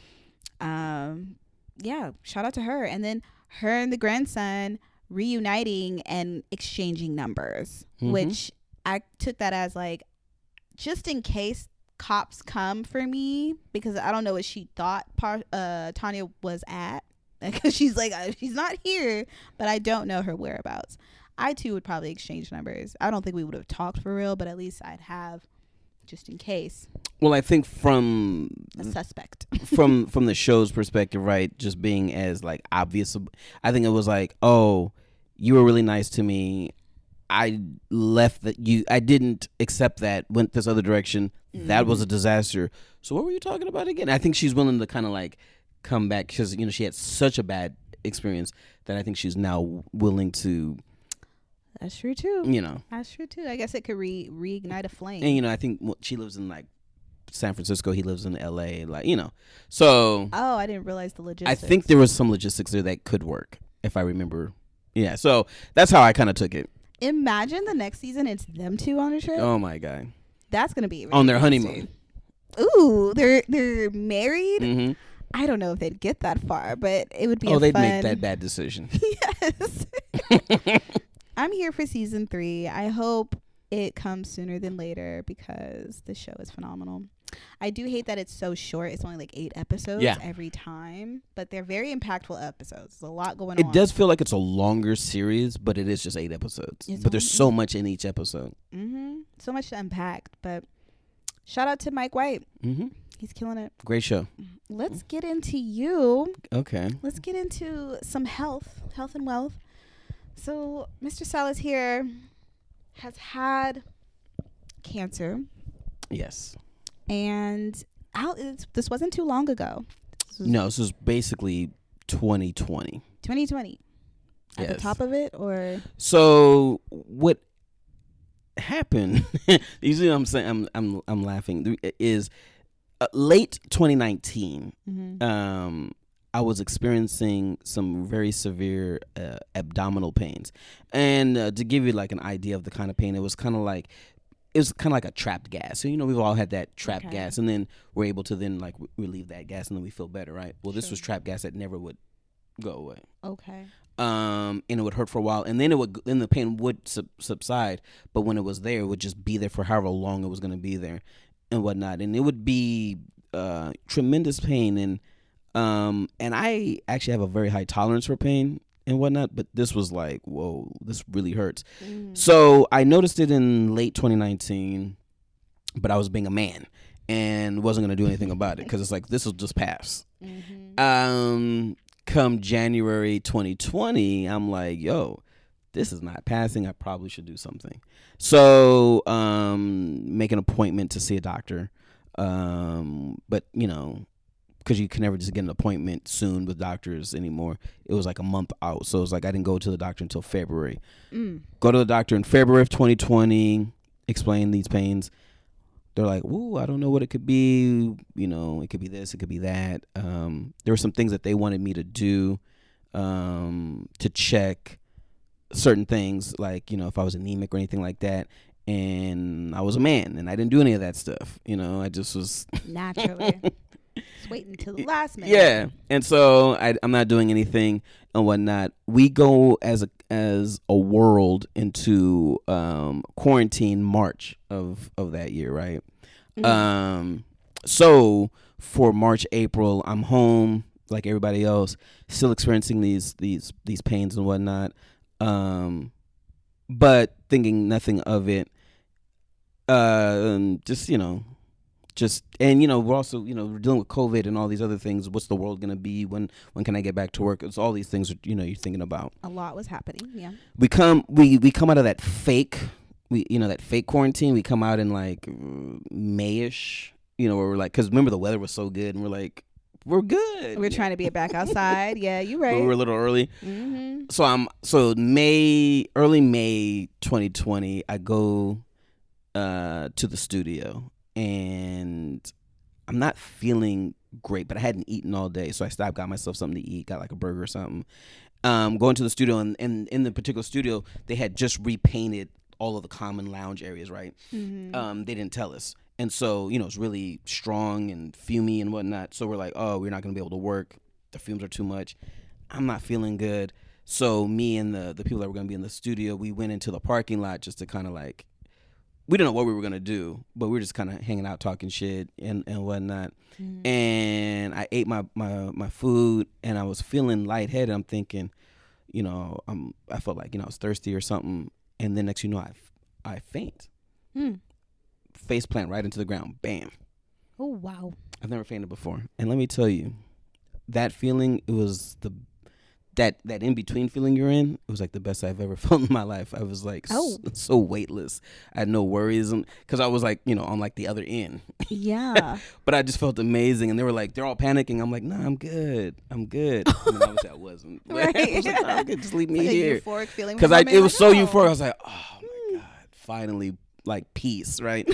yeah, shout out to her. And then her and the grandson reuniting and exchanging numbers, which I took that as like, just in case cops come for me, because I don't know what she thought Tanya was at, because she's like, she's not here, but I don't know her whereabouts. I too would probably exchange numbers. I don't think we would have talked for real, but at least I'd have, just in case. Well, I think from a suspect from the show's perspective, right, just being as like obvious, I think it was like, oh, you were really nice to me, I left that, I didn't accept that, went this other direction, that was a disaster, so what were you talking about again? I think she's willing to kind of like come back, because she had such a bad experience that I think she's now willing to. That's true too. That's true too. I guess it could reignite a flame. And I think she lives in like San Francisco, he lives in LA, like, so. Oh, I didn't realize the logistics. I think there was some logistics there that could work, if I remember. Yeah, so that's how I kind of took it. Imagine the next season it's them two on a trip. Oh my God. That's gonna be really on their honeymoon. Ooh, they're married. Mm-hmm. I don't know if they'd get that far, but it would be. Oh, they'd make that bad decision. Yes. I'm here for season 3. I hope it comes sooner than later, because the show is phenomenal. I do hate that it's so short. It's only like 8 episodes every time, but they're very impactful episodes. There's a lot going on. It does feel like it's a longer series, but it is just 8 episodes. But there's so much in each episode. So much to unpack. But shout out to Mike White. Mm-hmm. He's killing it. Great show. Let's get into you. Okay. Let's get into some health and wealth. So Mr. Sallis here has had cancer. Yes. And this wasn't too long ago. This was basically 2020. 2020. At the top of it, or? So what happened? Usually, I'm saying I'm laughing. Is late 2019. Mm-hmm. I was experiencing some very severe abdominal pains. And to give you like an idea of the kind of pain, it was kind of like a trapped gas. So, we've all had that trapped gas, and then we're able to then like relieve that gas, and then we feel better, right? Well, this was trapped gas that never would go away. Okay. And it would hurt for a while, and then the pain would subside. But when it was there, it would just be there for however long it was going to be there, and whatnot. And it would be tremendous pain, and I actually have a very high tolerance for pain and whatnot. But this was like, whoa, this really hurts. So I noticed it in late 2019, but I was being a man and wasn't going to do anything about it because it's like this will just pass. Come January 2020, I'm like, yo, this is not passing. I probably should do something. So make an appointment to see a doctor. But, because you can never just get an appointment soon with doctors anymore. It was like a month out. So it was like I didn't go to the doctor until February. Go to the doctor in February of 2020, explain these pains. They're like, ooh, I don't know what it could be. It could be this, it could be that. There were some things that they wanted me to do to check certain things, like, if I was anemic or anything like that. And I was a man, and I didn't do any of that stuff. I just was... Naturally. Just waiting until the last minute. Yeah. And so I'm not doing anything and whatnot. We go as a world into quarantine March of that year, right? So for March, April, I'm home like everybody else, still experiencing these pains and whatnot, but thinking nothing of it. We're also, we're dealing with COVID and all these other things. What's the world gonna be? When can I get back to work? It's all these things you're thinking about. A lot was happening. Yeah. We come out of that fake quarantine. We come out in like Mayish, where we're like, because remember the weather was so good, and we're like, we're good. We're trying to be back outside. Yeah, you're right. But we were a little early. So early May 2020, I go to the studio. And I'm not feeling great, but I hadn't eaten all day, so I stopped, got myself something to eat, got like a burger or something. Going to the studio, and in the particular studio, they had just repainted all of the common lounge areas, right? They didn't tell us, and so it's really strong and fumey and whatnot. So we're like, oh, we're not gonna be able to work. The fumes are too much. I'm not feeling good. So me and the people that were gonna be in the studio, we went into the parking lot just to kind of like. We didn't know what we were going to do, but we were just kind of hanging out, talking shit and whatnot. And I ate my food, and I was feeling lightheaded. I'm thinking, I felt like, I was thirsty or something. And then next, I faint. Face plant right into the ground. Bam. Oh, wow. I've never fainted before. And let me tell you, that feeling, it was that in-between feeling you're in, it was like the best I've ever felt in my life. I was like so weightless. I had no worries, because I was like, on like the other end. Yeah. But I just felt amazing, and they were like, they're all panicking. I'm like, nah, I'm good. I mean, obviously I wasn't. Right. I was like, nah, I'm good. Just leave me like here. A euphoric feeling. Because it was so euphoric. I was like, oh my God, finally, like peace, right?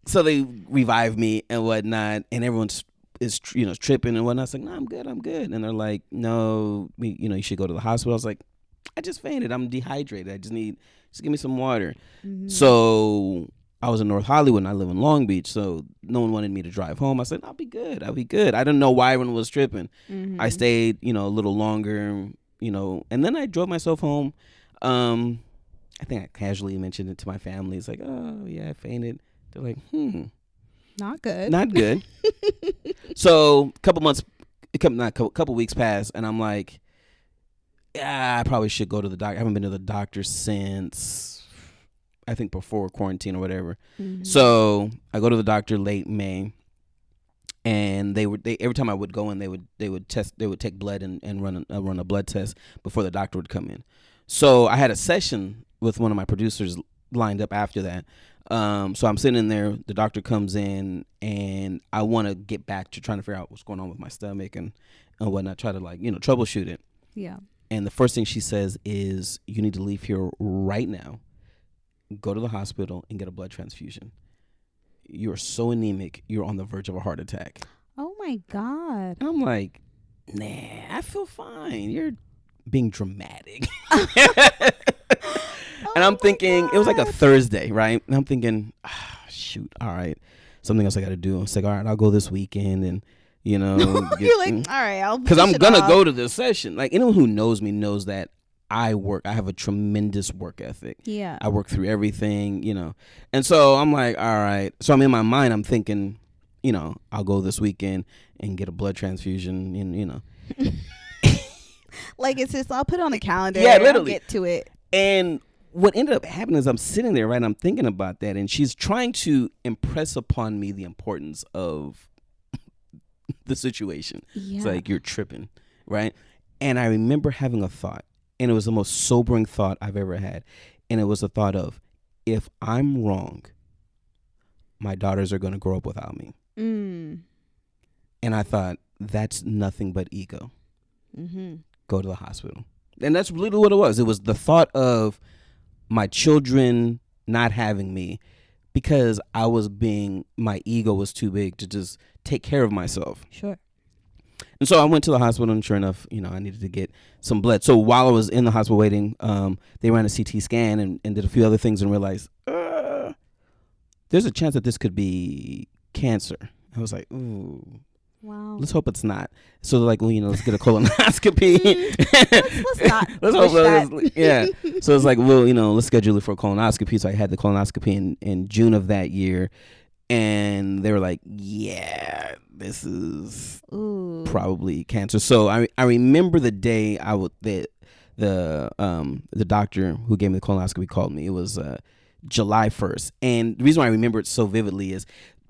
So they revived me and whatnot, and everyone's is tripping and whatnot. I was like, no, I'm good. And they're like, no, you should go to the hospital. I was like, I just fainted. I'm dehydrated. I just give me some water. So I was in North Hollywood, and I live in Long Beach, so no one wanted me to drive home. I said, I'll be good. I didn't know why everyone was tripping. I stayed, a little longer, and then I drove myself home. I think I casually mentioned it to my family. It's like, oh yeah, I fainted. They're like, Not good. Not good. So a couple weeks passed, and I'm like, yeah, I probably should go to the doctor. I haven't been to the doctor since, I think, before quarantine or whatever. So I go to the doctor late May, and they every time I would go in, they would take blood and run a blood test before the doctor would come in. So I had a session with one of my producers lined up after that. So I'm sitting in there, the doctor comes in, and I want to get back to trying to figure out what's going on with my stomach and whatnot, try to troubleshoot it. Yeah. And the first thing she says is, you need to leave here right now, go to the hospital and get a blood transfusion. You are so anemic, you're on the verge of a heart attack. Oh my God. I'm like, nah, I feel fine. You're being dramatic. And I'm thinking, it was like a Thursday, right? And I'm thinking, shoot, all right, something else I got to do. It's like, all right, I'll go this weekend, and you're like, all right, I'll because I'm gonna go to this session. Like, anyone who knows me knows that I have a tremendous work ethic. Yeah, I work through everything, and so I'm like, all right. So I'm in my mind, I'm thinking, I'll go this weekend and get a blood transfusion, and like it's just I'll put it on the calendar. Yeah, literally. I'll get to it. And what ended up happening is I'm sitting there, right, and I'm thinking about that, and she's trying to impress upon me the importance of the situation. Yeah. It's like, you're tripping, right? And I remember having a thought, and it was the most sobering thought I've ever had. And it was a thought of, if I'm wrong, my daughters are going to grow up without me. And I thought, that's nothing but ego. Mm-hmm. Go to the hospital. And that's literally what it was. It was the thought of my children not having me because my ego was too big to just take care of myself. Sure. And so I went to the hospital, and sure enough, I needed to get some blood. So while I was in the hospital waiting, they ran a CT scan and did a few other things and realized, there's a chance that this could be cancer. I was like, ooh. Wow. Let's hope it's not. So they're like, well, let's get a colonoscopy. Let's not. Let's hope that. Yeah. So it's like, well, let's schedule it for a colonoscopy. So I had the colonoscopy in June of that year, and they were like, yeah, this is probably cancer. So I remember the day the doctor who gave me the colonoscopy called me. It was July 1st, and the reason why I remember it so vividly is,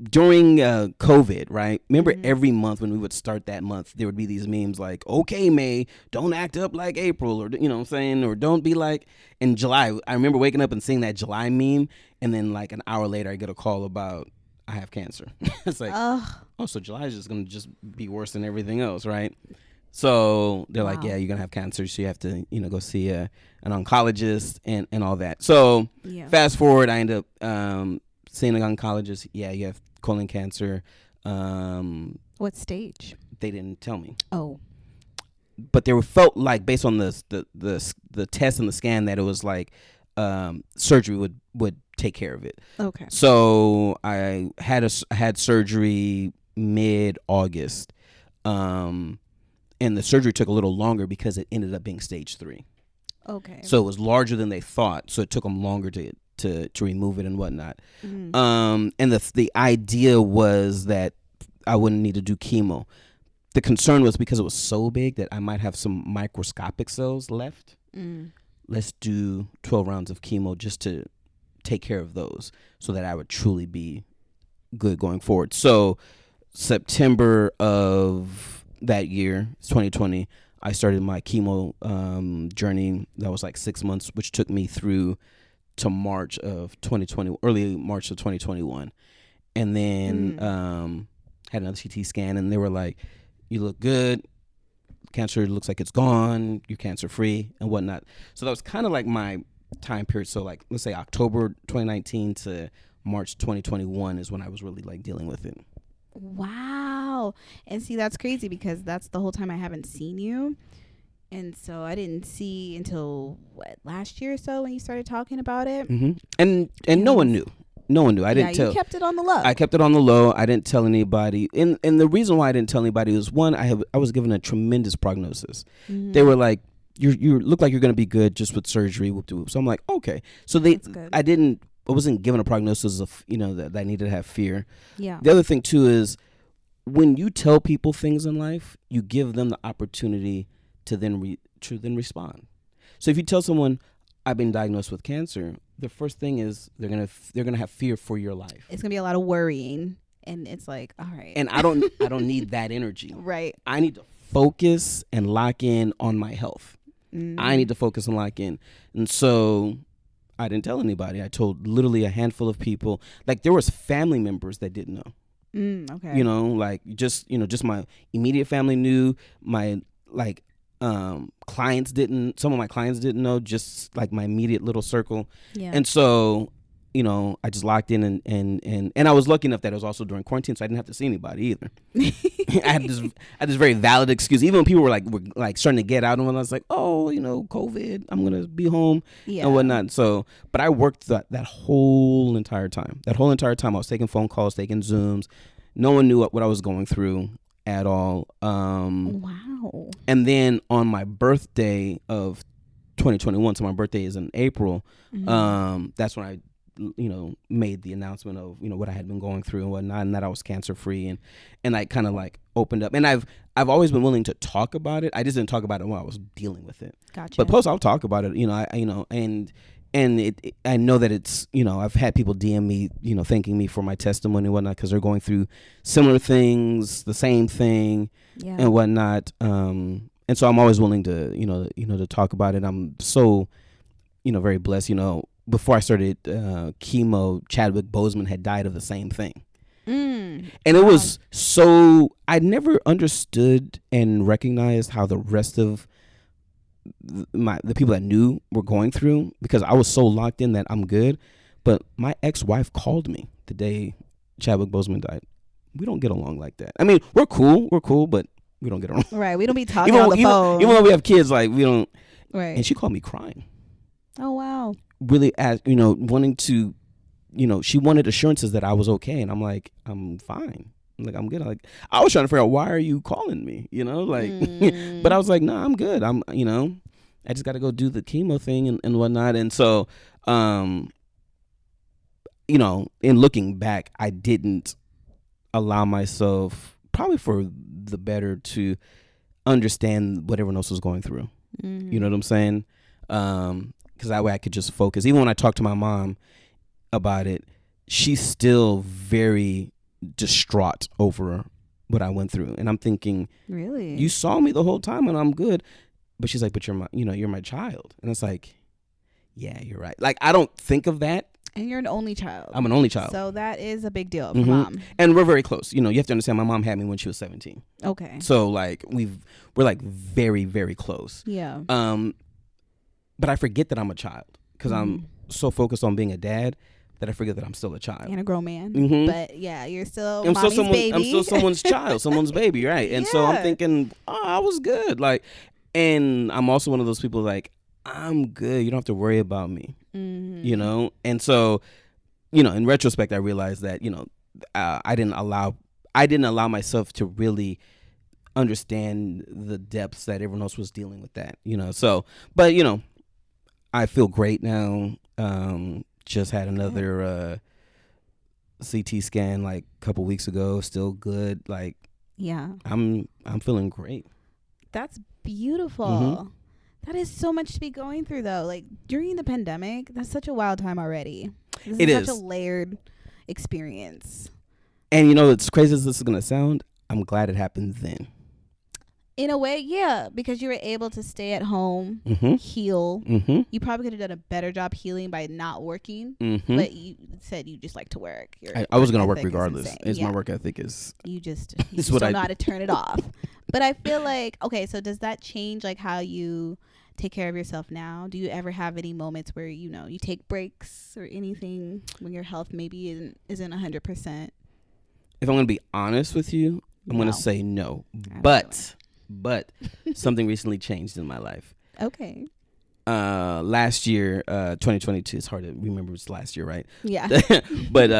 during COVID, right? Remember, every month when we would start that month, there would be these memes like, okay, May, don't act up like April, or, what I'm saying? Or don't be like, in July. I remember waking up and seeing that July meme, and then like an hour later, I get a call about, I have cancer. It's like, so July is just going to just be worse than everything else, right? So they're like, yeah, you're going to have cancer, so you have to, go see an oncologist and all that. So fast forward, I end up seeing an oncologist. Yeah, you have colon cancer. What stage? They didn't tell me. Oh. But there felt like, based on the test and the scan, that it was like surgery would take care of it. Okay. So I had surgery mid-August. And the surgery took a little longer because it ended up being stage 3. Okay. So it was larger than they thought. So it took them longer to remove it and whatnot. And the idea was that I wouldn't need to do chemo. The concern was because it was so big that I might have some microscopic cells left. Let's do 12 rounds of chemo just to take care of those, so that I would truly be good going forward. So September of that year, 2020, I started my chemo journey. That was like 6 months, which took me through to March of 2020, early March of 2021. And then had another CT scan, and they were like, you look good. Cancer looks like it's gone. You're cancer free and whatnot. So that was kind of like my time period. So like, let's say October 2019 to March 2021 is when I was really like dealing with it. Wow. And see, that's crazy because that's the whole time I haven't seen you. And so I didn't see until last year or so when you started talking about it. And no one knew. No one knew. I didn't tell. You kept it on the low. I kept it on the low. I didn't tell anybody. And the reason why I didn't tell anybody was, one, I was given a tremendous prognosis. They were like, you look like you're going to be good just with surgery. Whoop de whoop. So I'm like, okay. So I wasn't given a prognosis of, that I needed to have fear. Yeah. The other thing too is, when you tell people things in life, you give them the opportunity to then respond. So if you tell someone, I've been diagnosed with cancer, the first thing is they're gonna have fear for your life. It's gonna be a lot of worrying, and it's like, all right. And I don't need that energy. Right. I need to focus and lock in on my health. I need to focus and lock in. And so I didn't tell anybody. I told literally a handful of people. Like, there was family members that didn't know. Okay. Like just my immediate family knew. My clients didn't. Some of my clients didn't know. Just like my immediate little circle. Yeah. And so you know, I just locked in and I was lucky enough that it was also during quarantine, so I didn't have to see anybody either. I had this very valid excuse. Even when people were like starting to get out, and when I was like, oh, you know, COVID, I'm gonna be home and whatnot. So, but I worked that whole entire time. That whole entire time, I was taking phone calls, taking Zooms. No one knew what I was going through at all. Wow. And then on my birthday of 2021, so my birthday is in April. That's when I, you know, made the announcement of, you know, what I had been going through and whatnot, and that I was cancer free, and I kind of like opened up. And I've always been willing to talk about it. I just didn't talk about it when I was dealing with it. Gotcha. But post, I'll talk about it. You know, I know that it's, you know, I've had people DM me, you know, thanking me for my testimony and whatnot, because they're going through similar things, the same thing, and whatnot. And so I'm always willing to, you know, to talk about it. I'm so, you know, very blessed. You know, before I started chemo, Chadwick Boseman had died of the same thing. And it was so, I never understood and recognized how the rest of the people that knew were going through, because I was so locked in that I'm good. But my ex-wife called me the day Chadwick Boseman died. We don't get along like that. I mean, we're cool, but we don't get along. Right, we don't be talking on the phone. Even though we have kids, like, we don't. Right. And she called me crying. Oh, wow. Really, as you know, wanting to, you know, she wanted assurances that I was okay, and I'm like, I'm fine. I'm like, I'm good. I was trying to figure out, why are you calling me? You know, like, but I was like, no, I'm good. You know, I just got to go do the chemo thing and whatnot. And so, you know, in looking back, I didn't allow myself, probably for the better, to understand what everyone else was going through. You know what I'm saying? Because that way I could just focus. Even when I talked to my mom about it, she's still very distraught over what I went through. And I'm thinking, really? You saw me the whole time and I'm good. But she's like, but you're my child. And it's like, yeah, you're right. Like, I don't think of that. And you're an only child. I'm an only child. So that is a big deal for mom. And we're very close. You know, you have to understand, my mom had me when she was 17. Okay. So like we're like very, very close. Yeah. But I forget that I'm a child, because I'm so focused on being a dad that I forget that I'm still a child. And a grown man. But yeah, you're still mommy's baby. I'm still someone's child, someone's baby, right? And so I'm thinking, oh, I was good. Like, and I'm also one of those people, like, I'm good. You don't have to worry about me. You know? And so, you know, in retrospect, I realized that, you know, I didn't allow myself to really understand the depths that everyone else was dealing with that, you know? So, but, you know, I feel great now. Just had another CT scan like a couple weeks ago. Still good. Like, yeah, I'm feeling great. That's beautiful. That is so much to be going through, though. Like, during the pandemic, that's such a wild time already. This is such a layered experience. And, you know, it's crazy as this is going to sound, I'm glad it happened then. In a way, yeah, because you were able to stay at home, heal. You probably could have done a better job healing by not working, but you said you just like to work. I was going to work regardless. My work ethic is... You just don't know how to turn it off. But I feel like, okay, so does that change like how you take care of yourself now? Do you ever have any moments where, you know, you take breaks or anything when your health maybe isn't 100%? If I'm going to be honest with you, I'm going to say no. But something recently changed in my life. Okay. Last year, 2022, it's hard to remember, it's last year, right? Yeah. But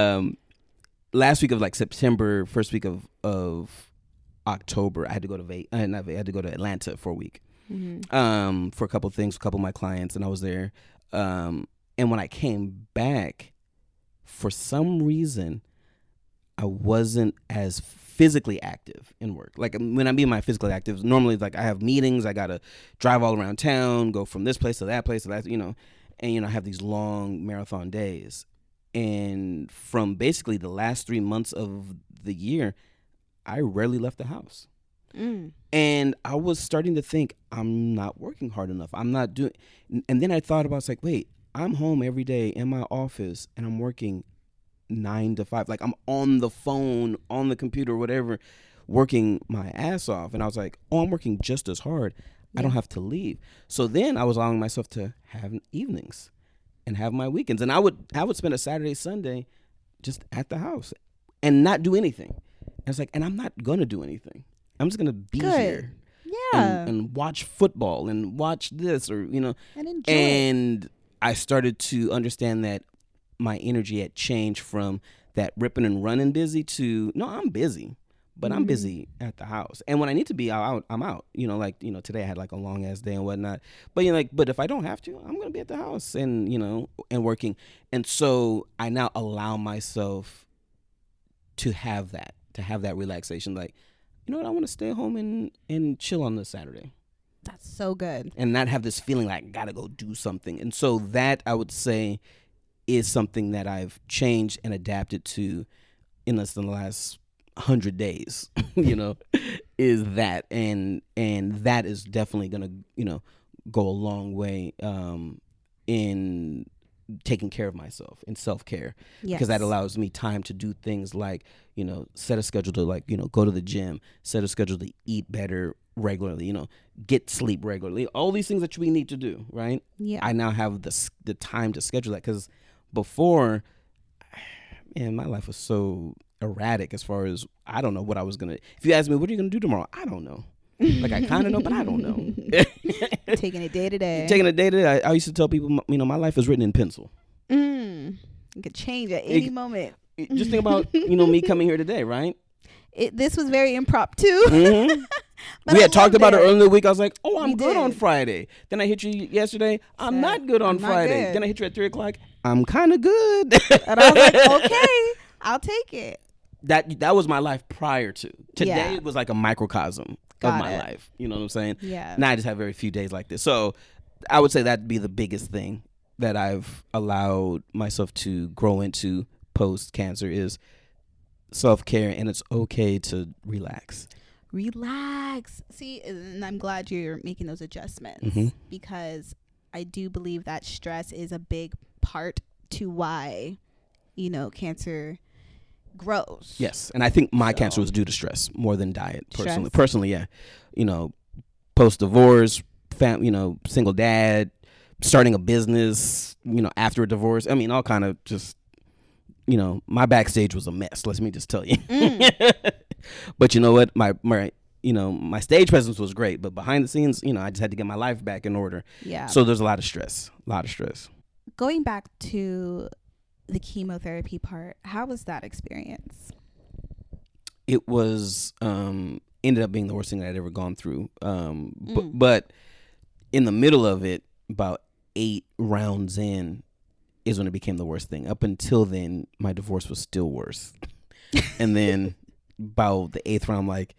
last week of like September, first week of October, I had to go to I had to go to Atlanta for a week. For a couple things, a couple of my clients, and I was there. And when I came back, for some reason, I wasn't as physically active in work. Like, when I mean my physically active, normally, like, I have meetings, I gotta drive all around town, go from this place to that place to that, you know, and, you know, I have these long marathon days. And from basically the last 3 months of the year, I rarely left the house. And I was starting to think, I'm not working hard enough. I'm not doing, and then I thought about, it's like, wait, I'm home every day in my office and I'm working 9 to 5. Like, I'm on the phone, on the computer, whatever, working my ass off. And I was like, oh, I'm working just as hard. I don't have to leave. So then I was allowing myself to have evenings. and have my weekends. And I would spend a Saturday, Sunday just at the house and not do anything. And it's like, and I'm not gonna do anything. I'm just gonna be here. Yeah. And watch football and watch this, or and enjoy. And I started to understand that my energy had changed from that ripping and running busy to, no, I'm busy, but I'm busy at the house. And when I need to be out, I'm out. Like, today I had like a long ass day and whatnot. But but if I don't have to, I'm gonna be at the house and and working. And so I now allow myself to have that relaxation. Like, you know what, I want to stay home and chill on this Saturday. That's so good. And not have this feeling like I gotta go do something. And so that, I would say, is something that I've changed and adapted to in less than the last 100 days, is that. And that is definitely gonna, go a long way in taking care of myself and self-care. Because that allows me time to do things like, set a schedule to, like, go to the gym, set a schedule to eat better regularly, get sleep regularly, all these things that we need to do, right? Yeah. I now have the time to schedule that, because before, man, my life was so erratic as far as, I don't know what I was gonna, if you ask me, what are you gonna do tomorrow? I don't know. Like, I kind of know, but I don't know. Taking it day to day. I used to tell people, my life is written in pencil. It could change at any moment. Just think about, me coming here today, right? This was very impromptu. Mm-hmm. We had talked about it earlier in the week. I was like, oh, I'm good on Friday. Then I hit you yesterday. I'm not good on Friday. Then I hit you at 3:00. I'm kind of good. And I was like, okay, I'll take it. That was my life prior to. Today Yeah. It was like a microcosm of my life. You know what I'm saying? Yeah. Now I just have very few days like this. So I would say that'd be the biggest thing that I've allowed myself to grow into post-cancer is self-care, and it's okay to relax. See, and I'm glad you're making those adjustments, because I do believe that stress is a big part to why, cancer grows. Yes, and I think my cancer was due to stress more than diet. Personally, yeah. Post-divorce, single dad, starting a business, after a divorce. I mean, all kind of just, my backstage was a mess. Let me just tell you. But you know what? My stage presence was great, but behind the scenes, I just had to get my life back in order. Yeah. So there's a lot of stress. Going back to the chemotherapy part, how was that experience? It was ended up being the worst thing that I'd ever gone through. But in the middle of it, about 8 rounds in, is when it became the worst thing. Up until then, my divorce was still worse. And then about the 8th round, I'm like,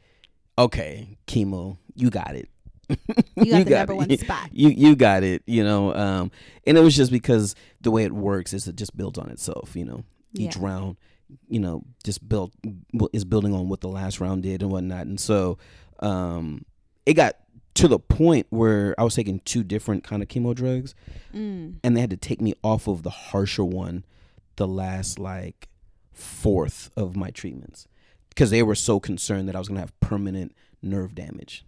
okay, chemo, you got it. You got the number one spot. You got it, and it was just because the way it works is it just builds on itself, each round, just is building on what the last round did and whatnot. And so it got to the point where I was taking 2 different kind of chemo drugs, and they had to take me off of the harsher one the last like 4th of my treatments, because they were so concerned that I was going to have permanent nerve damage.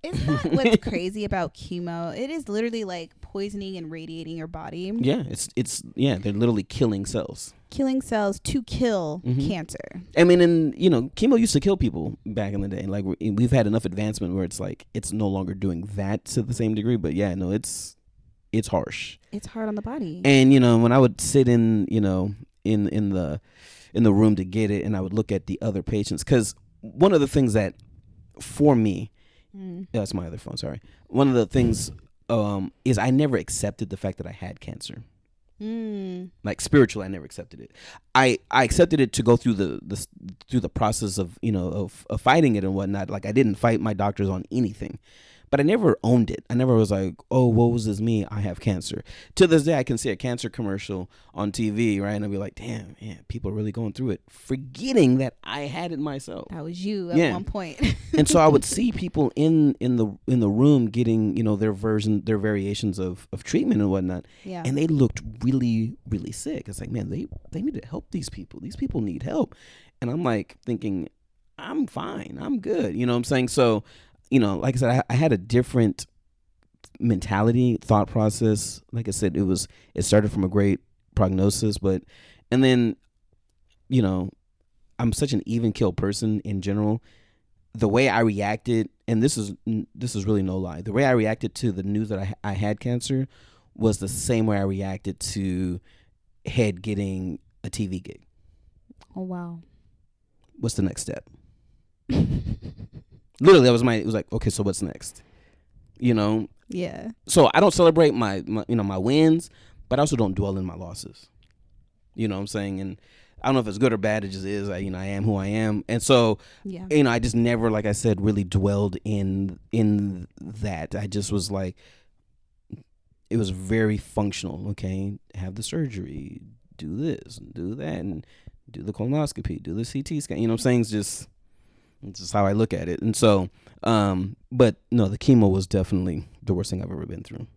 Isn't that what's crazy about chemo? It is literally like poisoning and radiating your body. Yeah, they're literally killing cells. Killing cells to kill cancer. I mean, and chemo used to kill people back in the day. Like, we've had enough advancement where it's like it's no longer doing that to the same degree. But yeah, no, it's harsh. It's hard on the body. And when I would sit in the room to get it, and I would look at the other patients, because one of the things that for me, that's my other phone. Sorry. One of the things is I never accepted the fact that I had cancer. Like, spiritually, I never accepted it. I accepted it to go through the process of of fighting it and whatnot. Like, I didn't fight my doctors on anything, but I never owned it. I never was like, oh, woe is me, I have cancer. To this day, I can see a cancer commercial on TV, right? And I'll be like, damn, man, people are really going through it, forgetting that I had it myself. That was you at one point. And so I would see people in the room getting, their variations of treatment and whatnot. Yeah. And they looked really, really sick. It's like, man, they need to help these people. These people need help. And I'm like thinking, I'm fine. I'm good. You know what I'm saying? So, like I said, I had a different mentality, thought process. Like I said, it started from a great prognosis, and then, you know, I'm such an even kill person in general. The way I reacted, and this is really no lie, the way I reacted to the news that I had cancer was the same way I reacted to Head getting a TV gig. Oh wow. What's the next step? Literally, it was like, okay, so what's next? You know? Yeah. So I don't celebrate my my wins, but I also don't dwell in my losses. You know what I'm saying? And I don't know if it's good or bad. It just is. I am who I am. And so, Yeah. I just never, like I said, really dwelled in that. I just was like, it was very functional. Okay, have the surgery, do this, and do that, and do the colonoscopy, do the CT scan. You know what I'm saying? It's just how I look at it. And so, but no, the chemo was definitely the worst thing I've ever been through.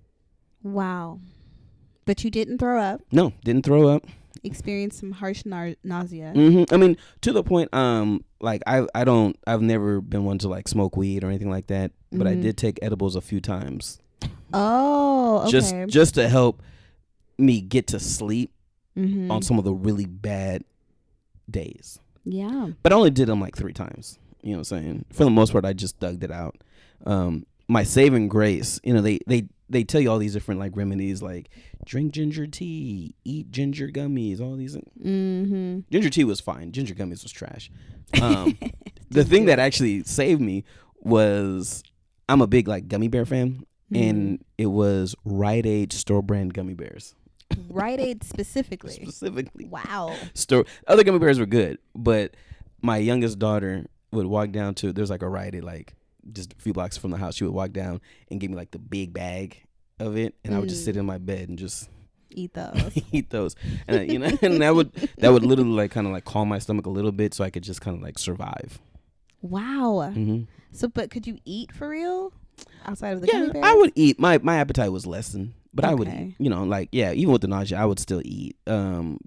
Wow. But you didn't throw up. No, didn't throw up. Experienced some harsh nausea. Mm-hmm. I mean, to the point, like I've never been one to like smoke weed or anything like that, but I did take edibles a few times. Oh, okay. Just to help me get to sleep on some of the really bad days. Yeah. But I only did them like 3 times. You know what I'm saying? For the most part, I just dug it out. My saving grace, they tell you all these different like remedies, like drink ginger tea, eat ginger gummies, all these. Ginger tea was fine. Ginger gummies was trash. The thing that actually saved me was, I'm a big like gummy bear fan, and it was Rite Aid store brand gummy bears. Rite Aid specifically. Wow. Other gummy bears were good, but my youngest daughter would walk down to, there's like a Rite Aid like just a few blocks from the house. She would walk down and give me like the big bag of it, and I would just sit in my bed and just eat those. And and that would literally like kind of like calm my stomach a little bit, so I could just kind of like survive. Wow. So, but could you eat for real outside of the gummy bears? I would eat. My appetite was lessened, but I would eat. Even with the nausea, I would still eat.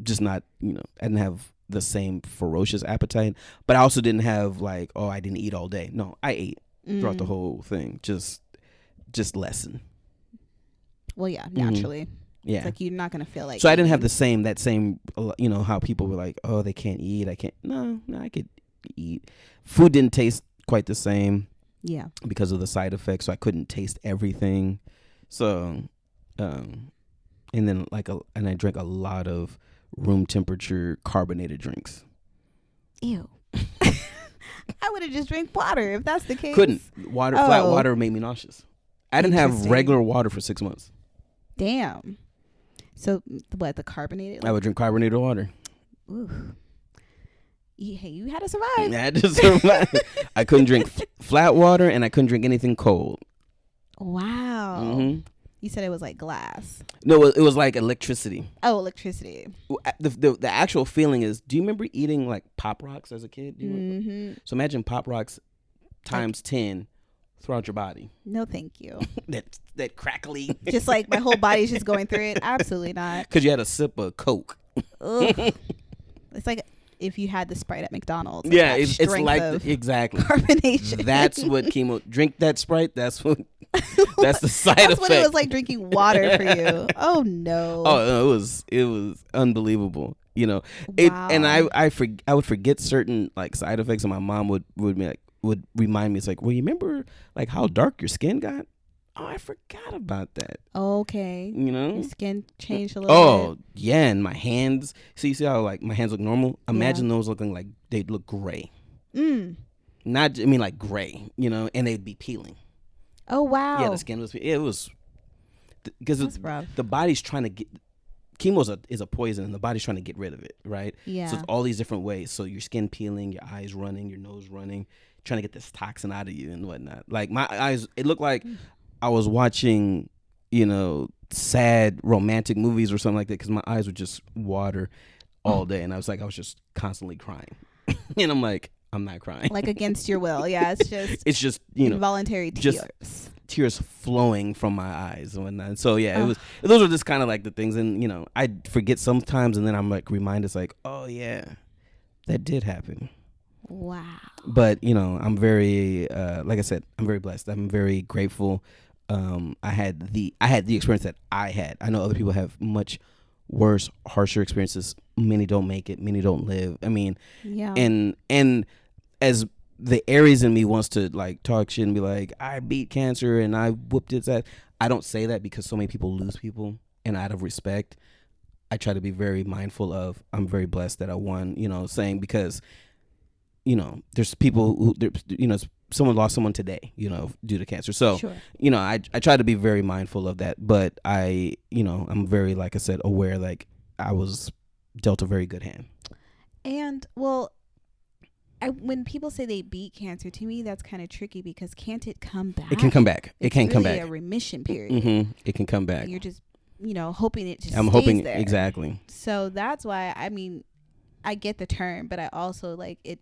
Just not, I didn't have the same ferocious appetite, but I also didn't have like, oh, I didn't eat all day. No, I ate throughout the whole thing. Just lessen. Well, yeah, naturally. Yeah. It's like you're not gonna feel like. So I didn't have that same, how people were like, oh, they can't eat. I can't. No, I could eat. Food didn't taste quite the same. Yeah. Because of the side effects, so I couldn't taste everything. So, and then and I drank a lot of room temperature carbonated drinks. Ew. I would have just drank water if that's the case. Couldn't. Flat water made me nauseous. I didn't have regular water for 6 months. Damn. So what, the carbonated? I would drink carbonated water. Ooh. Hey, you had to survive. I had to survive. I couldn't drink flat water, and I couldn't drink anything cold. Wow. You said it was like glass. No, it was like electricity. Oh, electricity. The actual feeling is, do you remember eating like Pop Rocks as a kid? So imagine Pop Rocks times 10 throughout your body. No, thank you. that crackly. Just like my whole body's just going through it. Absolutely not. Because you had a sip of Coke. It's like if you had the Sprite at McDonald's. Like it's like exactly carbonation. That's what chemo. Drink that Sprite. That's what. That's the side effect. That's what it was like drinking water for you. Oh no. Oh no, it was unbelievable. Wow. And I would forget certain like side effects, and my mom would remind me. It's like, well, you remember like how dark your skin got? Oh, I forgot about that. Okay. Your skin changed a little bit. Oh, yeah, and my hands. So you see how like my hands look normal? Imagine those looking like they'd look gray. Like gray, and they'd be peeling. Oh, wow. Yeah, the skin was, it was, because rough. The body's trying to get, chemo is a poison, and the body's trying to get rid of it, right? Yeah. So it's all these different ways. So your skin peeling, your eyes running, your nose running, trying to get this toxin out of you and whatnot. Like my eyes, it looked like I was watching, sad romantic movies or something like that, because my eyes would just water all day, and I was just constantly crying. And I'm like, I'm not crying. Like against your will. Yeah, it's just involuntary tears. Just tears flowing from my eyes and whatnot. So yeah, those are just kind of like the things, and I forget sometimes, and then I'm like reminded, it's like, oh yeah, that did happen. Wow. But I'm very like I said, I'm very blessed. I'm very grateful. I had the experience that I had. I know other people have much worse, harsher experiences. Many don't make it. Many don't live. I mean, Yeah. And as the Aries in me wants to like talk shit and be like, I beat cancer and I whooped its ass. I don't say that because so many people lose people, and out of respect, I try to be very mindful of. I'm very blessed that I won. You know, saying because, you know, there's people who, you know, someone lost someone today, you know, due to cancer. So, Sure. you know, I try to be very mindful of that. But you know, I'm very, like I said, aware, like I was dealt a very good hand. And well, when people say they beat cancer, to me that's kind of tricky because can't it come back? It can come back. It can come back. A remission period. Mm-hmm. It can come back. You're just, you know, hoping it just I'm stays hoping there. exactly. So that's why, I mean, I get the term, but I also like it.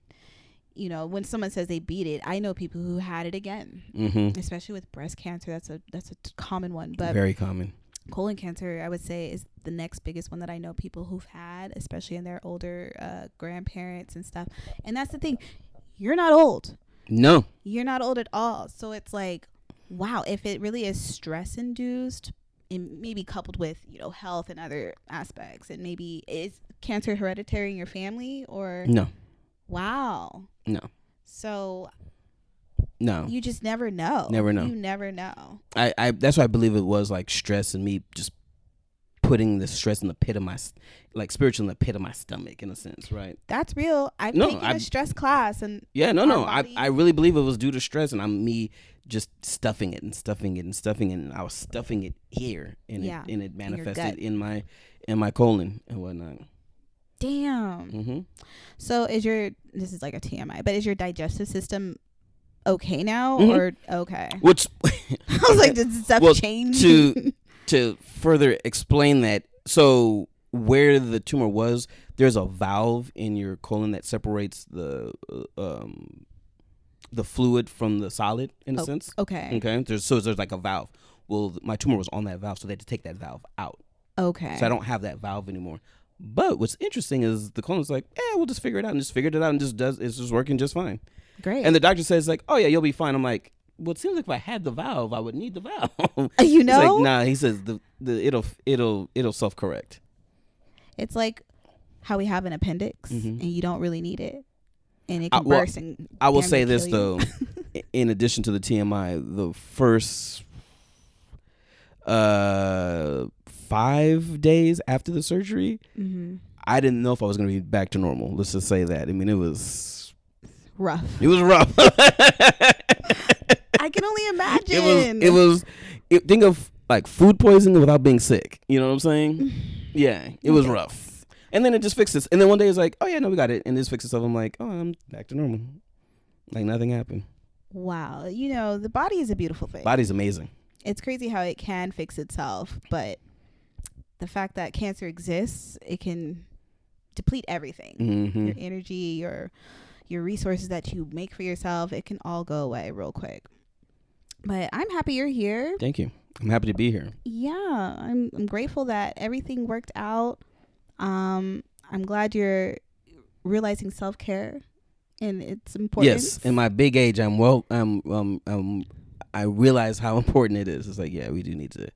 You know, when someone says they beat it, I know people who had it again, especially with breast cancer. That's a common one, but very common. Colon cancer, I would say, is the next biggest one that I know people who've had, especially in their older grandparents and stuff. And that's the thing, you're not old. No, you're not old at all. So it's like, wow, if it really is stress induced, and maybe coupled with, you know, health and other aspects, and maybe is cancer hereditary in your family or no. Wow. No. So no. You just never know. Never know. You never know. I that's why I believe it was like stress and me just putting the stress in the pit of my, like spiritual in the pit of my stomach in a sense, right? That's real. I've taken a stress class and I really believe it was due to stress, and I'm me just stuffing it and stuffing it and stuffing it, and I was stuffing it here, and it manifested in my colon and whatnot. Damn. Mm-hmm. So this is like a TMI, but is your digestive system okay now or okay? Which I was like, did stuff change? To further explain that, so where the tumor was, there's a valve in your colon that separates the fluid from the solid in a sense. Okay. There's like a valve. Well, my tumor was on that valve, so they had to take that valve out. Okay. So I don't have that valve anymore. But what's interesting is the colon's like, we'll just figure it out, and just figured it out, and it's just working just fine. Great. And the doctor says like, oh yeah, you'll be fine. I'm like, well, it seems like if I had the valve, I would need the valve. You know? He's like, nah. He says it'll self correct. It's like how we have an appendix and you don't really need it, and it can burst. And I will say this though, in addition to the TMI, the first 5 days after the surgery, I didn't know if I was going to be back to normal. Let's just say that. I mean, it was rough. It was rough. I can only imagine. Think of like food poisoning without being sick. You know what I'm saying? Yeah, it was rough. And then it just fixed this. And then one day it's like, oh yeah, no, we got it. And this fixed itself. I'm like, oh, I'm back to normal. Like nothing happened. Wow. You know, the body is a beautiful thing. Body's amazing. It's crazy how it can fix itself, but the fact that cancer exists, it can deplete everything. Your energy, your resources that you make for yourself, it can all go away real quick. But I'm happy you're here. Thank you. I'm happy to be here. Yeah, I'm grateful that everything worked out. I'm glad you're realizing self-care and its importance. Yes, in my big age, I realize how important it is. It's like, yeah, we do need to.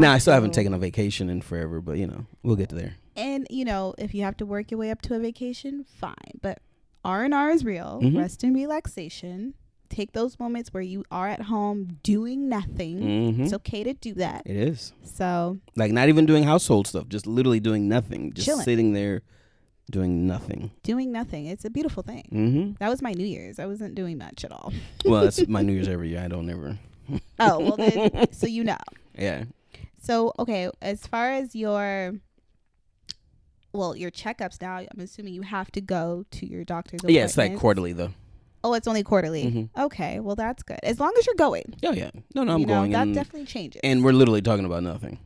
I still haven't taken a vacation in forever, but we'll get to there. And if you have to work your way up to a vacation, fine. But R&R is real. Rest and relaxation. Take those moments where you are at home doing nothing. It's okay to do that. It is. So, like, not even doing household stuff, just literally doing nothing, just chilling. Sitting there doing nothing. Doing nothing. It's a beautiful thing. That was my New Year's. I wasn't doing much at all. Well, that's my New Year's every year. I don't ever. Oh, well then, so Yeah. So, okay, as far as your checkups now, I'm assuming you have to go to your doctor's appointments. Yeah, it's like quarterly though. Oh, it's only quarterly. Okay, well that's good. As long as you're going. Oh yeah. No, I'm going. That definitely changes. And we're literally talking about nothing.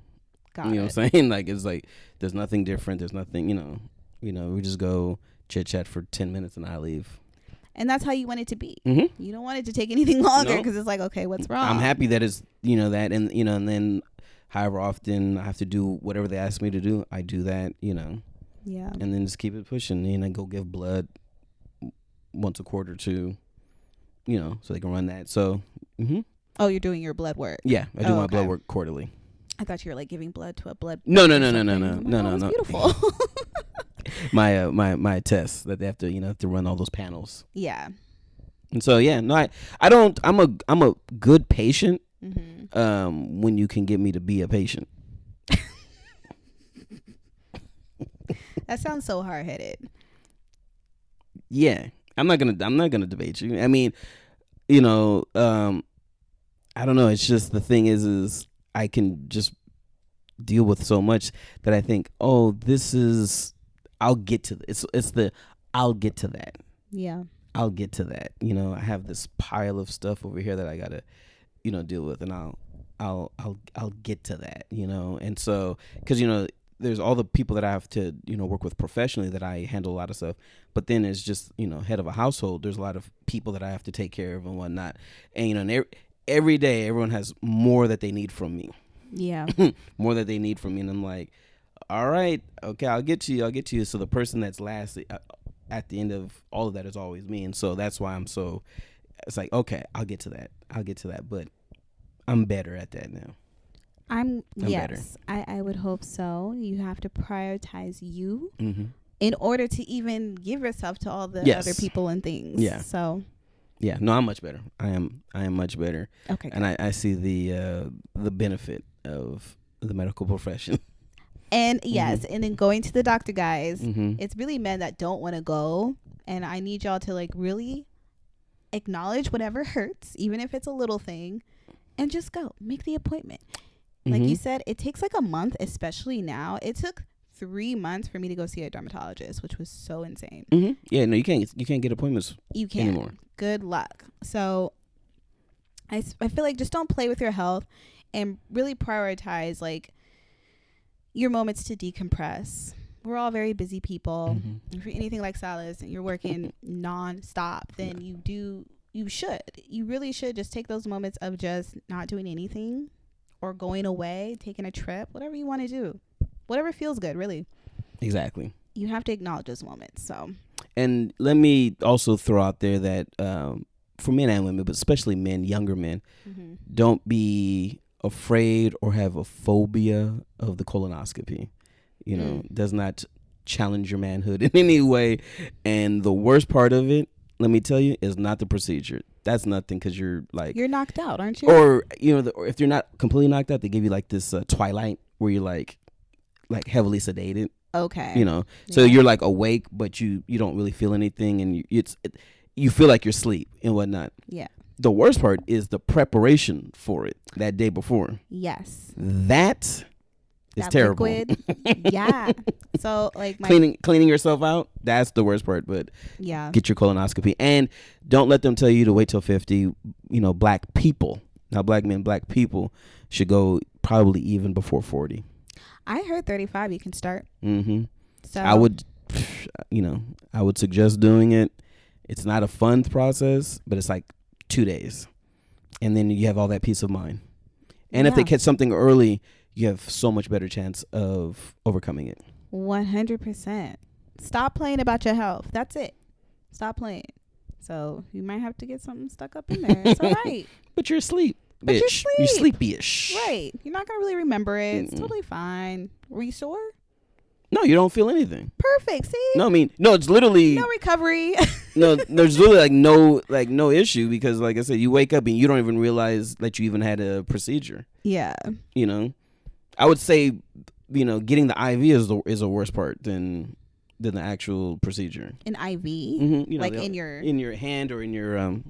Got you know what I'm saying? Like, it's like there's nothing different. There's nothing. We just go chit chat for 10 minutes and I leave. And that's how you want it to be. You don't want it to take anything longer because it's like, okay, what's wrong? I'm happy that it's that, and and then however often I have to do whatever they ask me to do, I do that. Yeah. And then just keep it pushing. Go give blood once a quarter to, so they can run that. So, Oh, you're doing your blood work. Yeah, I do my blood okay. work quarterly. I thought you were like giving blood to a blood. No. That's beautiful. My tests that they have to have to run all those panels. Yeah. And so I don't. I'm a good patient. Mm-hmm. When you can get me to be a patient. That sounds so hard-headed. Yeah, I'm not gonna debate you. I mean, I don't know. It's just the thing is I can just deal with so much that I think, oh, this is. I'll get to this. I'll get to that. Yeah. I'll get to that. I have this pile of stuff over here that I gotta, deal with, and I'll get to that. And so because there's all the people that I have to work with professionally that I handle a lot of stuff, but then it's just head of a household. There's a lot of people that I have to take care of and whatnot, and and every day everyone has more that they need from me. Yeah. More that they need from me, and I'm like, all right, okay, I'll get to you. So the person that's last at the end of all of that is always me, and so that's why it's like, okay, I'll get to that, but I'm better at that now. I'm yes, better. I would hope so. You have to prioritize you in order to even give yourself to all the other people and things. Yeah. So. Yeah. No, I'm much better. I am much better. Okay. And I see the benefit of the medical profession. And yes, and then going to the doctor, guys, it's really men that don't want to go, and I need y'all to like really acknowledge whatever hurts, even if it's a little thing, and just go make the appointment. Like you said, it takes like a month, especially now. It took 3 months for me to go see a dermatologist, which was so insane. Yeah, no, you can't get appointments. You can't anymore. Good luck. So I feel like just don't play with your health and really prioritize like your moments to decompress. We're all very busy people. If you're anything like Sallis and you're working non-stop, then you really should just take those moments of just not doing anything or going away, taking a trip, whatever you want to do, whatever feels good, really. Exactly. You have to acknowledge those moments. So, and let me also throw out there that for men and women, but especially men, younger men, don't be afraid or have a phobia of the colonoscopy. Does not challenge your manhood in any way. And the worst part of it, let me tell you, is not the procedure. That's nothing, because you're knocked out, aren't you? Or or if you're not completely knocked out, they give you like this twilight where you're like heavily sedated. Okay. So you're like awake, but you don't really feel anything, and you feel like you're asleep and whatnot. Yeah. The worst part is the preparation for it that day before. Yes. That is terrible. Liquid. Yeah. So like cleaning yourself out, that's the worst part. But yeah, get your colonoscopy, and don't let them tell you to wait till 50. Black people, not black men, black people should go probably even before 40. I heard 35 you can start. So I would suggest doing it. It's not a fun process, but it's like 2 days, and then you have all that peace of mind. And if they catch something early, you have so much better chance of overcoming it. 100%. Stop playing about your health. That's it. Stop playing. So you might have to get something stuck up in there. It's all right. But you're asleep. But bitch. You're sleepy-ish. Right. You're not going to really remember it. It's totally fine. Were you sore? No, you don't feel anything. Perfect. See? No, it's literally no recovery. No, there's really no issue, because like I said, you wake up and you don't even realize that you even had a procedure. Yeah. I would say, getting the IV is the worst part than the actual procedure. An IV? In your hand or in your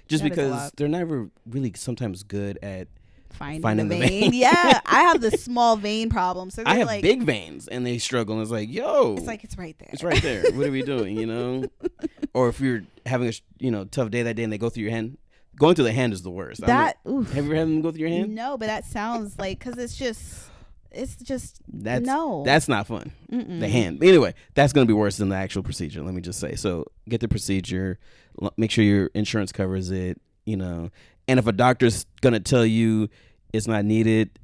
just because they're never really sometimes good at finding the vein. Yeah, I have the small vein problem. So I have big veins and they struggle. And it's like, it's right there. It's right there. What are we doing? Or if you're having a tough day that day and they go through your hand. Going through the hand is the worst. Have you ever had them go through your hand? No, but that sounds like, because it's just that's not fun. The hand. Anyway, that's going to be worse than the actual procedure. Let me just say. So get the procedure. Make sure your insurance covers it. And if a doctor's going to tell you it's not needed,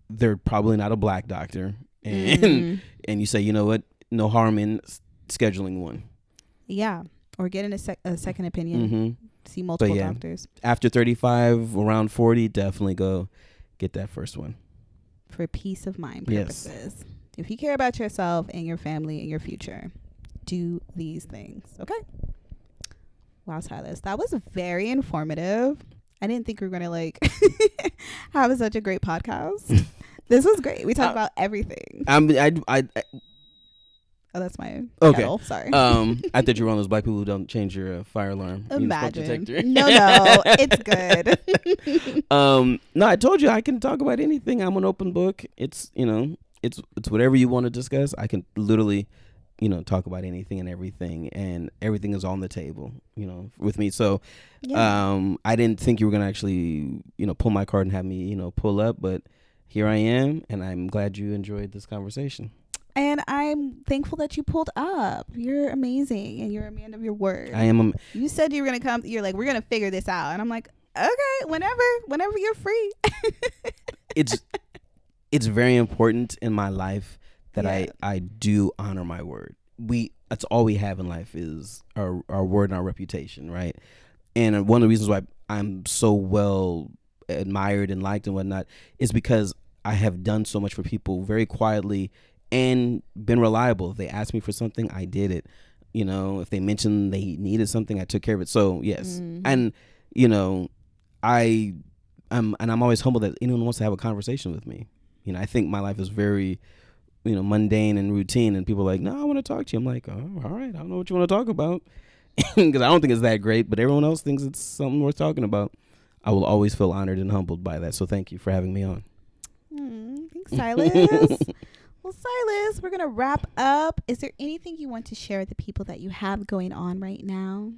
they're probably not a black doctor. And you say, you know what? No harm in scheduling one. Yeah. Or getting a second opinion. see multiple yeah, doctors. After 35, around 40, definitely go get that first one. For peace of mind Yes. purposes. If you care about yourself and your family and your future, do these things. Okay? Wow, Silas. That was very informative. I didn't think we were going to like have such a great podcast. This was great. We talked about everything. Oh, that's my kettle. Sorry. I thought you were one of those black people who don't change your fire alarm. Imagine. No, it's good. No, I told you I can talk about anything. I'm an open book. It's it's whatever you want to discuss. I can literally, talk about anything and everything is on the table, with me. So, I didn't think you were gonna actually, pull my card and have me, pull up, but here I am, and I'm glad you enjoyed this conversation. And I'm thankful that you pulled up. You're amazing, and you're a man of your word. I am. You said you were gonna come. You're like, we're gonna figure this out, and I'm like, okay, whenever you're free. It's very important in my life that I do honor my word. That's all we have in life is our word and our reputation, right? And one of the reasons why I'm so well admired and liked and whatnot is because I have done so much for people very quietly and been reliable. If they asked me for something, I did it. If they mentioned they needed something, I took care of it. So yes, and I'm always humbled that anyone wants to have a conversation with me. I think my life is very, mundane and routine, and people are like, no, I want to talk to you. I'm like, oh, all right, I don't know what you want to talk about, because I don't think it's that great, but everyone else thinks it's something worth talking about. I will always feel honored and humbled by that. So thank you for having me on. Thanks, Silas. Well, Silas, we're going to wrap up. Is there anything you want to share with the people that you have going on right now?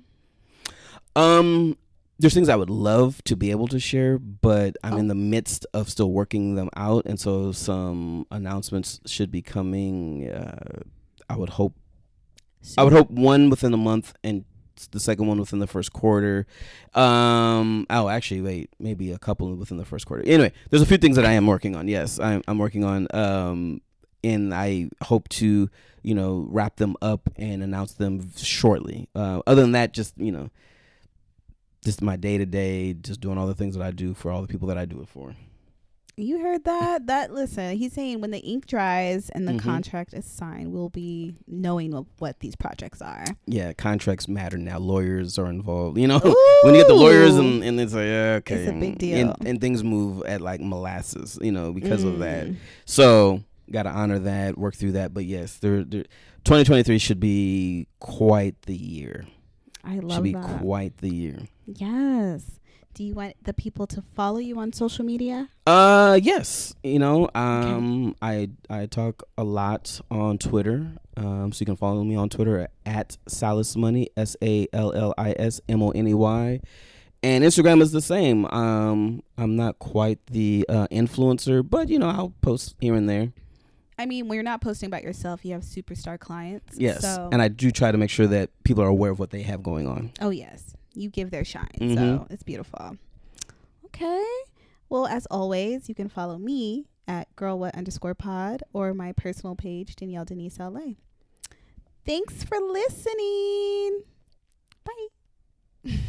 There's things I would love to be able to share, but I'm in the midst of still working them out. And so some announcements should be coming. I would hope one within the month and the second one within the first quarter. Actually, wait, maybe a couple within the first quarter. Anyway, there's a few things that I am working on. Yes, I'm working on, and I hope to, wrap them up and announce them shortly. Other than that, just my day-to-day, just doing all the things that I do for all the people that I do it for. You heard that? Listen, he's saying when the ink dries and the contract is signed, we'll be knowing what these projects are. Yeah, contracts matter now. Lawyers are involved. When you get the lawyers and it's like, okay. It's a big deal. And things move at like molasses, because of that. So, got to honor that, work through that. But yes, 2023 should be quite the year. I love that. Should be quite the year. Yes. Do you want the people to follow you on social media? Yes. I talk a lot on Twitter. So you can follow me on Twitter at Sallis Money, SALLISMONEY. And Instagram is the same. I'm not quite the influencer, but I'll post here and there. I mean, when you're not posting about yourself, you have superstar clients. Yes. And I do try to make sure that people are aware of what they have going on. Oh, yes. You give their shine. So it's beautiful. Okay. Well, as always, you can follow me at girlwhat_pod or my personal page, Danielle Denise LA. Thanks for listening. Bye.